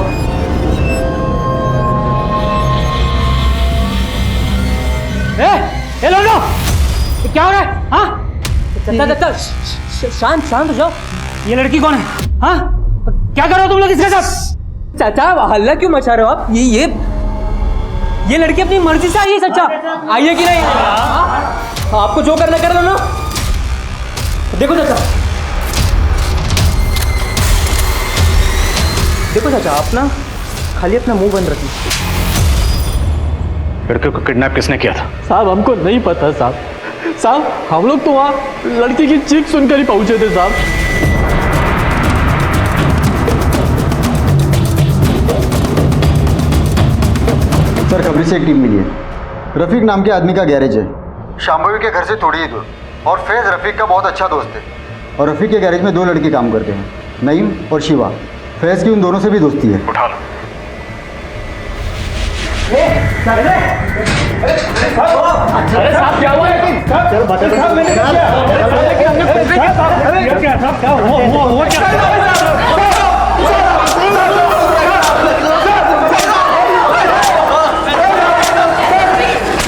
हेलो क्या हो रहा है? हाँ शांत हो जाओ। ये लड़की कौन है? हाँ क्या कर रहे हो तुम लोग इसके साथ? चाचा हल्ला क्यों मचा रहे हो आप? ये लड़की अपनी मर्जी से आई है चाचा, आई है कि नहीं? आपको जो करना कर लो ना। देखो चाचा आप ना खाली अपना मुंह बंद रखिए। लड़के को किडनैप किसने किया था? साहब हमको नहीं पता साहब हम लोग तो वहाँ लड़की की चीख सुनकर ही पहुंचे थे साहब। सर खबरी से एक टीम मिली है। रफीक नाम के आदमी का गैरेज है शांभवी के घर से थोड़ी ही दूर, और फैज रफीक का बहुत अच्छा दोस्त है। और रफीक के गैरेज में 2 लड़के काम करते हैं, नईम और शिवा। फैज की उन दोनों से भी दोस्ती है। उठा लो। अरे साहब क्या हुआ है?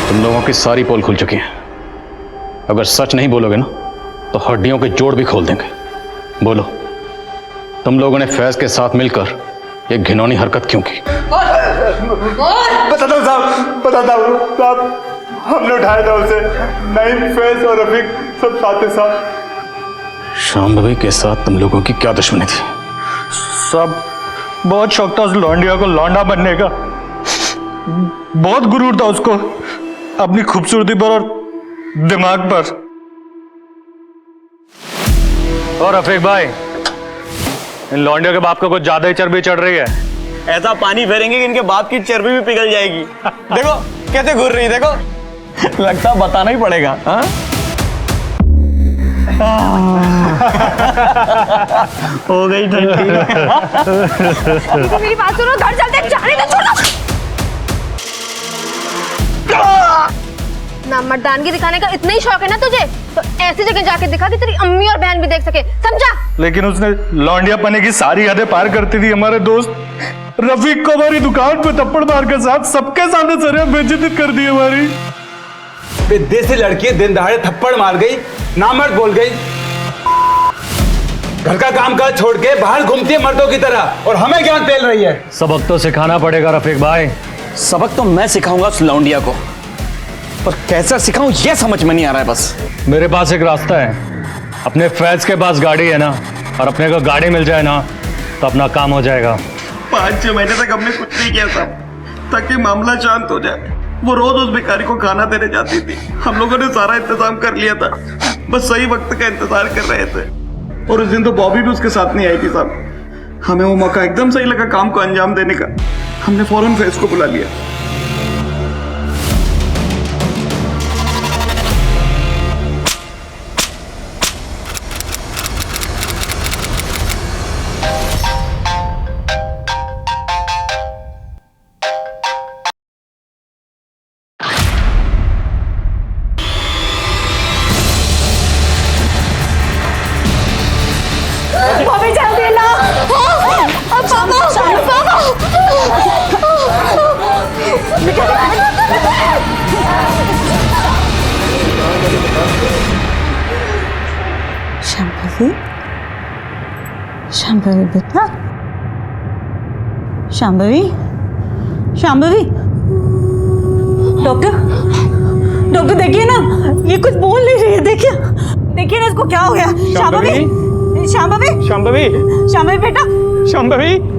तुम लोगों की सारी पोल खुल चुकी हैं। अगर सच नहीं बोलोगे ना तो हड्डियों के जोड़ भी खोल देंगे। बोलो, तुम लोगों ने फैज के साथ मिलकर ये घिनौनी हरकत क्यों की? बताता हूँ साहब, हमने उठाया था उसे। नईम, फैज और रफीक सब साथ ही साथ। शांभवी के साथ तुम लोगों की क्या दुश्मनी थी? सब बहुत शौक था उस लौंडिया को लौंडा बनने का। बहुत गुरूर था उसको अपनी खूबसूरती पर और दिमाग पर। और रफीक भाई, इन लौंडियों के बाप को कुछ ज्यादा ही चर्बी चढ़ रही है। ऐसा पानी फेरेंगे कि इनके बाप की चर्बी भी पिघल जाएगी। देखो कैसे घूर रही, देखो लगता बताना ही पड़ेगा। हाँ हो गई ठंडी। मेरी बात सुनो, घर चलते, जाने दो, छोड़ो। ना मर्दानगी दिखाने का इतना ही शौक है ना तुझे, तो ऐसी जगह जाके दिखा कि तेरी अम्मी और बहन भी देख सके, समझा? लेकिन उसने लौंडिया पने की सारी हदें पार करती थी। हमारे दोस्त रफीक को हमारी दुकान पे थप्पड़ मार के साथ सबके सामने सर बेइज्जती कर दी हमारी। देसी लड़की दिन दहाड़े थप्पड़ मार गई, नामर्द बोल गई। घर का काम काज छोड़ के बाहर घूमती है मर्दों की तरह और हमें ज्ञान पेल रही है। सबक तो सिखाना पड़ेगा रफीक भाई। सबक तो मैं सिखाऊंगा उस लौंडिया को, पर कैसे सिखाऊं ये समझ में नहीं आ रहा है बस। मेरे पास एक रास्ता है। अपने फैज के पास गाड़ी है ना, और अपने को गाड़ी मिल जाए ना तो अपना काम हो जाएगा। 5-6 महीने तक हमने कुछ नहीं किया साहब, ताकि मामला शांत हो जाए। वो रोज उस भिखारी को खाना देने जाती थी। हम लोगों ने सारा इंतजाम कर लिया था, बस सही वक्त का इंतजार कर रहे थे। और उस दिन तो बॉबी भी उसके साथ नहीं आई थी साहब। हमें वो मौका एकदम सही लगा काम को अंजाम देने का। हमने फौरन फैज को बुला लिया। मम्मी जल्दी ला। शांभवी, शांभवी बेटा, शांभवी, शांभवी। डॉक्टर, डॉक्टर देखिए ना, ये कुछ बोल नहीं रही है। देखिए, देखिए ना इसको क्या हो गया। शांभवी, शांभवी, शांभवी, शांभवी बेटा, शांभवी।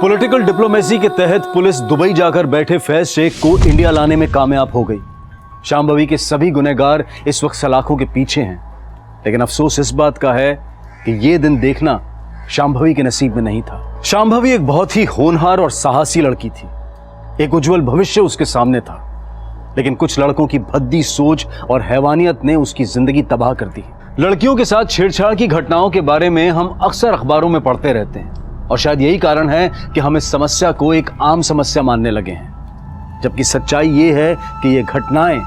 पॉलिटिकल डिप्लोमेसी के तहत पुलिस दुबई जाकर बैठे फैज शेख को इंडिया लाने में कामयाब हो गई। शांभवी के सभी गुनहगार इस वक्त सलाखों के पीछे हैं, लेकिन अफसोस इस बात का है कि यह दिन देखना शांभवी के नसीब में नहीं था। शांभवी एक बहुत ही होनहार और साहसी लड़की थी। एक उज्जवल भविष्य उसके सामने था, लेकिन कुछ लड़कों की भद्दी सोच और हैवानियत ने उसकी जिंदगी तबाह कर दी। लड़कियों के साथ छेड़छाड़ की घटनाओं के बारे में हम अक्सर अखबारों में पढ़ते रहते हैं, और शायद यही कारण है कि हम इस समस्या को एक आम समस्या मानने लगे हैं, जबकि सच्चाई ये है कि ये घटनाएं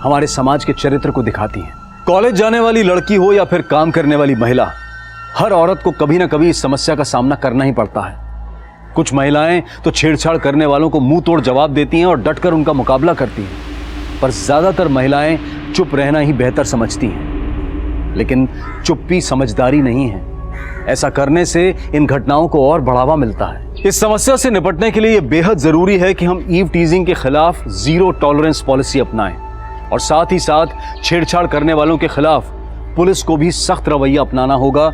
हमारे समाज के चरित्र को दिखाती हैं। कॉलेज जाने वाली लड़की हो या फिर काम करने वाली महिला, हर औरत को कभी ना कभी इस समस्या का सामना करना ही पड़ता है। कुछ महिलाएं तो छेड़छाड़ करने वालों को मुंह तोड़ जवाब देती हैं और डटकर उनका मुकाबला करती हैं, पर ज्यादातर महिलाएं चुप रहना ही बेहतर समझती हैं। लेकिन चुप्पी समझदारी नहीं है। ऐसा करने से इन घटनाओं को और बढ़ावा मिलता है। इस समस्या से निपटने के लिए यह बेहद जरूरी है कि हम ईव टीजिंग के खिलाफ जीरो टॉलरेंस पॉलिसी अपनाएं, और साथ ही साथ छेड़छाड़ करने वालों के खिलाफ पुलिस को भी सख्त रवैया अपनाना होगा।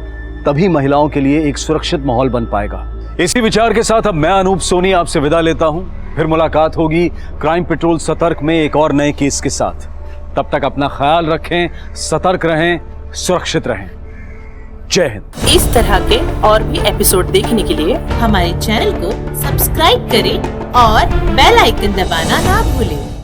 तभी महिलाओं के लिए एक सुरक्षित माहौल बन पाएगा। इसी विचार के साथ अब मैं अनूप सोनी आपसे विदा लेता हूं। फिर मुलाकात होगी क्राइम पेट्रोल सतर्क में एक और नए केस के साथ। तब तक अपना ख्याल रखें, सतर्क रहें, सुरक्षित रहें। जय हिंद। इस तरह के और भी एपिसोड देखने के लिए हमारे चैनल को सब्सक्राइब करें और बेल आइकन दबाना ना भूलें।